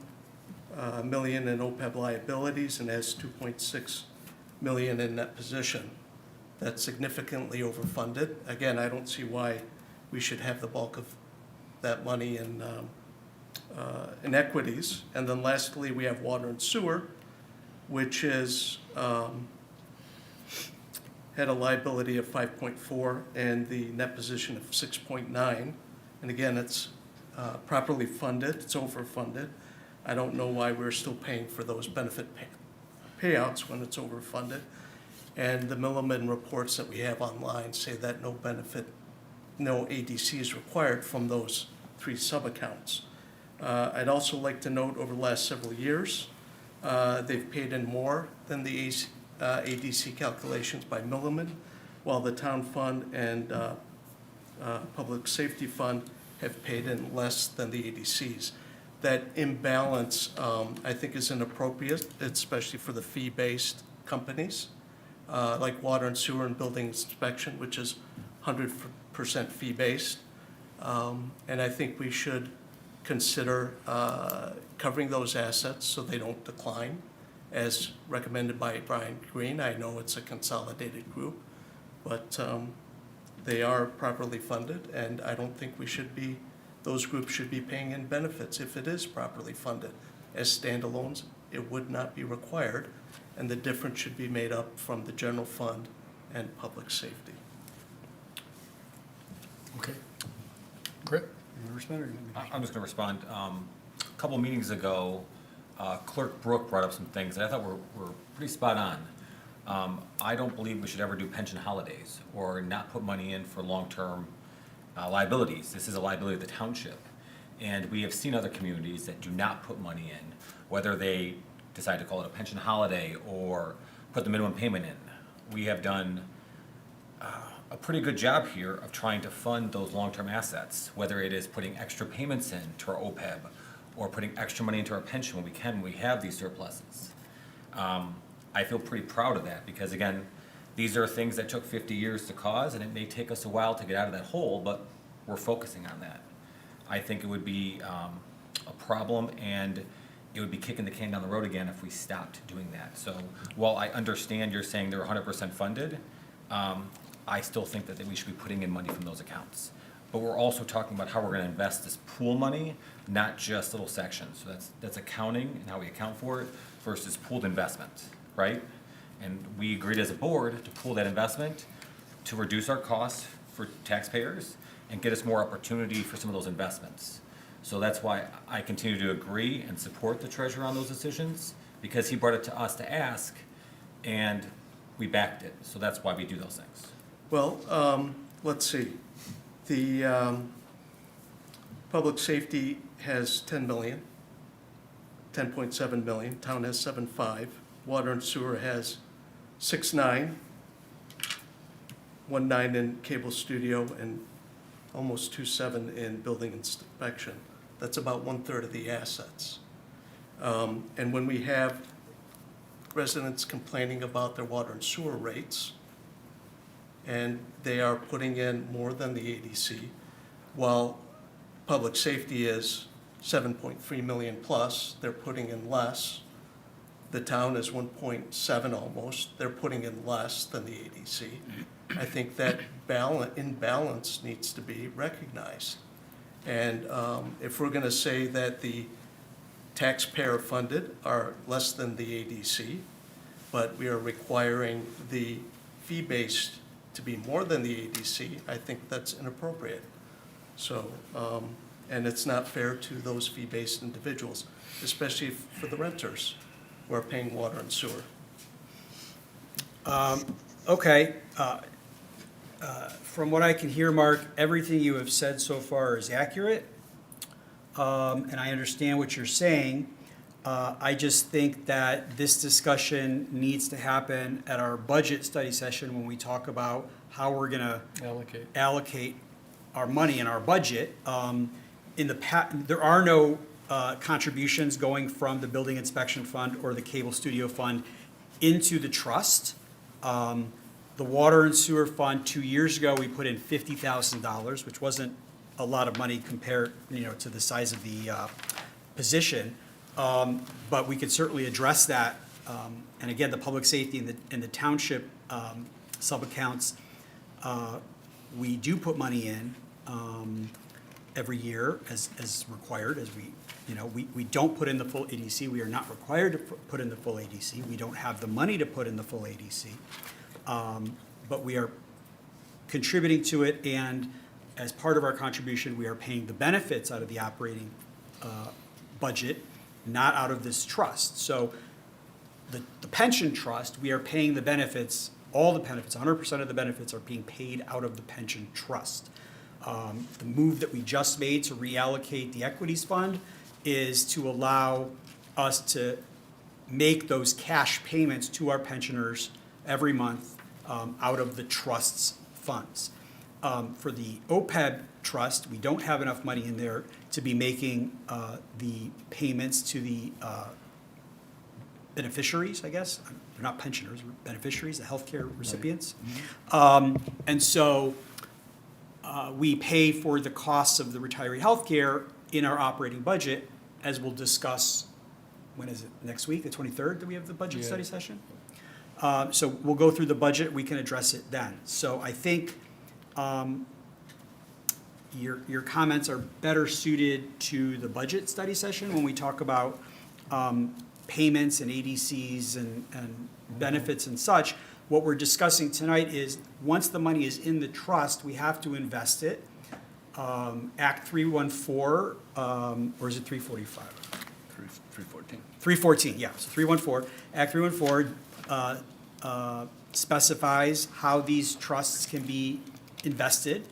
million in OPEB liabilities and has 2.6 million in net position. That's significantly overfunded. Again, I don't see why we should have the bulk of that money in equities. And then lastly, we have water and sewer, which is had a liability of 5.4 and the net position of 6.9. And again, it's properly funded, it's overfunded. I don't know why we're still paying for those benefit payouts when it's overfunded. And the Milliman reports that we have online say that no ADC is required from those 3 sub-accounts. I'd also like to note over the last several years, they've paid in more than the ADC calculations by Milliman, while the town fund and public safety fund have paid in less than the ADCs. That imbalance, I think, is inappropriate, especially for the fee-based companies, like water and sewer and building inspection, which is 100% fee-based. And I think we should consider covering those assets so they don't decline, as recommended by Brian Green. I know it's a consolidated group, but they are properly funded, and I don't think those groups should be paying in benefits if it is properly funded. As standalones, it would not be required, and the difference should be made up from the general fund and public safety. Okay. Grit, you want to respond or you want me to? I'm just going to respond. A couple meetings ago, Clerk Brook brought up some things that I thought were pretty spot on. I don't believe we should ever do pension holidays or not put money in for long-term liabilities. This is a liability of the township. And we have seen other communities that do not put money in, whether they decide to call it a pension holiday or put the minimum payment in. We have done a pretty good job here of trying to fund those long-term assets, whether it is putting extra payments in to our OPEB or putting extra money into our pension when we can, when we have these surpluses. I feel pretty proud of that because, again, these are things that took 50 years to cause, and it may take us a while to get out of that hole, but we're focusing on that. I think it would be a problem, and it would be kicking the can down the road again if we stopped doing that. So while I understand you're saying they're 100% funded, I still think that we should be putting in money from those accounts. But we're also talking about how we're going to invest this pool money, not just little sections. So that's accounting and how we account for it versus pooled investment, right? And we agreed as a board to pool that investment to reduce our costs for taxpayers and get us more opportunity for some of those investments. So that's why I continue to agree and support the treasurer on those decisions, because he brought it to us to ask, and we backed it. So that's why we do those things. Well, let's see. The public safety has 10 million, 10.7 million. Town has 7.5. Water and sewer has 6.9, 1.9 in cable studio, and almost 2.7 in building inspection. That's about 1/3 of the assets. And when we have residents complaining about their water and sewer rates, and they are putting in more than the ADC, while public safety is 7.3 million plus, they're putting in less. The town is 1.7 almost, they're putting in less than the ADC. I think that imbalance needs to be recognized. And if we're gonna say that the taxpayer funded are less than the ADC, but we are requiring the fee-based to be more than the ADC, I think that's inappropriate. So, and it's not fair to those fee-based individuals, especially for the renters who are paying water and sewer. Okay. From what I can hear, Mark, everything you have said so far is accurate, and I understand what you're saying. I just think that this discussion needs to happen at our budget study session when we talk about how we're going to allocate our money in our budget. There are no contributions going from the building inspection fund or the cable studio fund into the trust. The water and sewer fund, 2 years ago, we put in $50,000, which wasn't a lot of money compared, to the size of the position. But we could certainly address that. And again, the public safety and the township sub-accounts, we do put money in every year as required, as we don't put in the full ADC. We are not required to put in the full ADC. We don't have the money to put in the full ADC. But we are contributing to it, and as part of our contribution, we are paying the benefits out of the operating budget, not out of this trust. So the pension trust, we are paying the benefits, all the benefits, 100% of the benefits are being paid out of the pension trust. The move that we just made to reallocate the equities fund is to allow us to make those cash payments to our pensioners every month out of the trust's funds. For the OPEB trust, we don't have enough money in there to be making the payments to the beneficiaries, I guess. They're not pensioners, we're beneficiaries, the healthcare recipients. And so we pay for the costs of the retiree healthcare in our operating budget, as we'll discuss, when is it, next week, the 23rd, that we have the budget Yeah. study session? So we'll go through the budget, we can address it then. So I think your comments are better suited to the budget study session when we talk about payments and ADCs and benefits and such. What we're discussing tonight is, once the money is in the trust, we have to invest it. Act 314, or is it 345? 314. 314, yeah, so 314. Act 314 specifies how these trusts can be invested.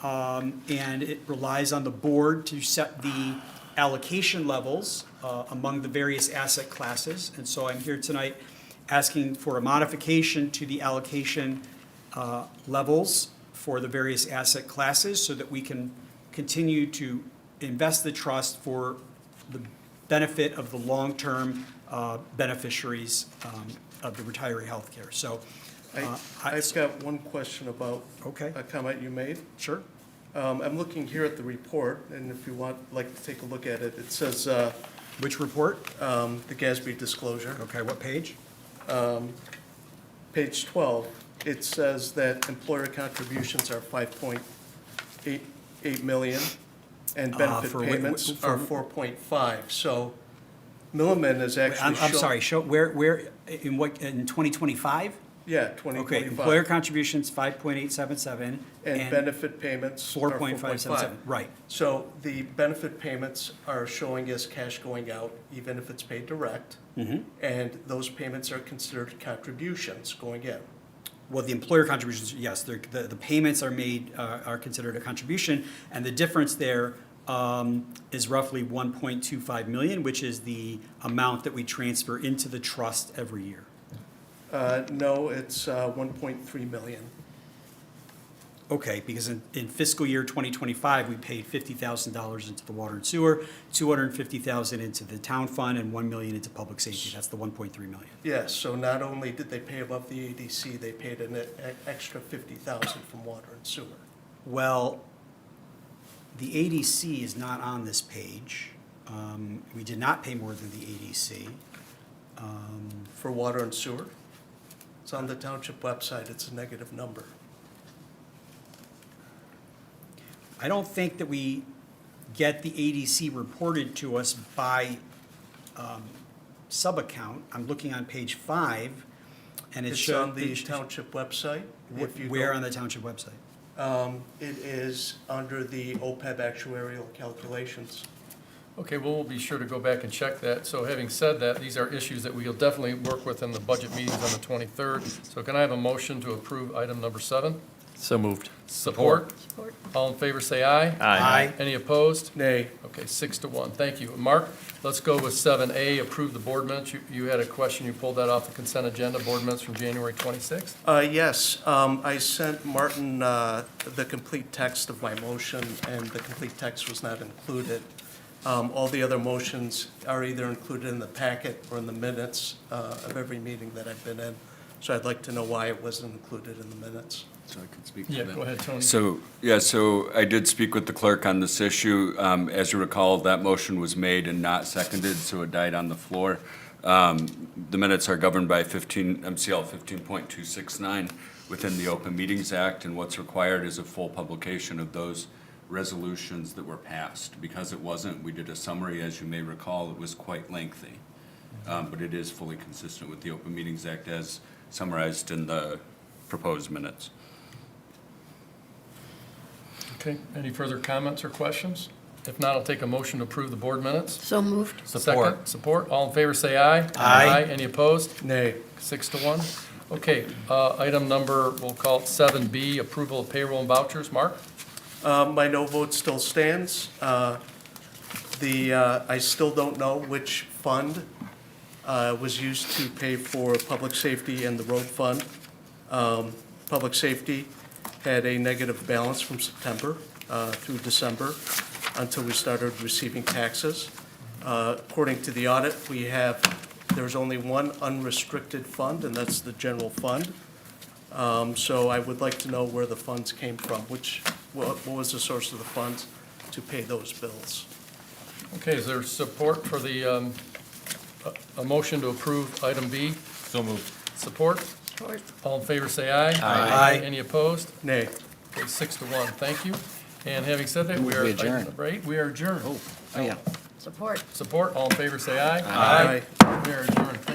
And it relies on the board to set the allocation levels among the various asset classes. And so I'm here tonight asking for a modification to the allocation levels for the various asset classes so that we can continue to invest the trust for the benefit of the long-term beneficiaries of the retiree health care. So I've got one question about Okay. a comment you made. Sure. I'm looking here at the report, and if you want, like to take a look at it, it says, Which report? the GASB disclosure. Okay, what page? Page 12, it says that employer contributions are 5.8 million, and benefit for wh- payments for- are 4.5. So Milliman is actually I'm show- sorry, show, where, in what, in 2025? Yeah, Okay, 2025. employer contributions, 5.877. And benefit payments are 4.577, right. So the benefit payments are showing as cash going out, even if it's paid direct. And those payments are considered contributions going in. Well, the employer contributions, yes, the payments are made, are considered a contribution, and the difference there is roughly 1.25 million, which is the amount that we transfer into the trust every year. No, it's 1.3 million. Okay, because in fiscal year 2025, we paid $50,000 into the water and sewer, 250,000 into the town fund, and 1 million into public safety. That's the 1.3 million. Yes, so not only did they pay above the ADC, they paid an extra 50,000 from water and sewer. Well, the ADC is not on this page. We did not pay more than the ADC. For water and sewer? It's on the township website, it's a negative number. I don't think that we get the ADC reported to us by sub-account. I'm looking on page 5, and It's on the township website. If you Where go- on the township website? It is under the OPEB actuarial calculations. Okay, well, we'll be sure to go back and check that. So having said that, these are issues that we'll definitely work with in the budget meetings on the 23rd. So can I have a motion to approve item number 7? So moved. Support? All in favor, say aye. Aye. Any opposed? Nay. Okay, 6-1. Thank you. Mark, let's go with 7A, approve the board minutes. You had a question, you pulled that off the consent agenda, board minutes from January 26th? Yes, I sent Martin the complete text of my motion, and the complete text was not included. All the other motions are either included in the packet or in the minutes of every meeting that I've been in. So I'd like to know why it wasn't included in the minutes. So I could speak to Yeah, that. go ahead, Tony. So I did speak with the clerk on this issue. As you recall, that motion was made and not seconded, so it died on the floor. The minutes are governed by MCL 15.269 within the Open Meetings Act, and what's required is a full publication of those resolutions that were passed. Because it wasn't, we did a summary, as you may recall, it was quite lengthy. But it is fully consistent with the Open Meetings Act as summarized in the proposed minutes. Okay, any further comments or questions? If not, I'll take a motion to approve the board minutes. So moved. Second, support. All in favor, say aye. Aye. Any opposed? Nay. 6-1. Okay, item number, we'll call it 7B, approval of payroll and vouchers. Mark? My no vote still stands. I still don't know which fund was used to pay for public safety and the road fund. Public safety had a negative balance from September through December until we started receiving taxes. According to the audit, there's only one unrestricted fund, and that's the general fund. So I would like to know where the funds came from, what was the source of the funds to pay those bills? Okay, is there support for the, a motion to approve item B? So moved. Support? Support. All in favor, say aye. Aye. Any opposed? Nay. Okay, 6-1, thank you. And having said that, we are. We adjourn. Right, we are adjourned. Oh, yeah. Support. Support, all in favor, say aye. Aye. We are adjourned, thank you.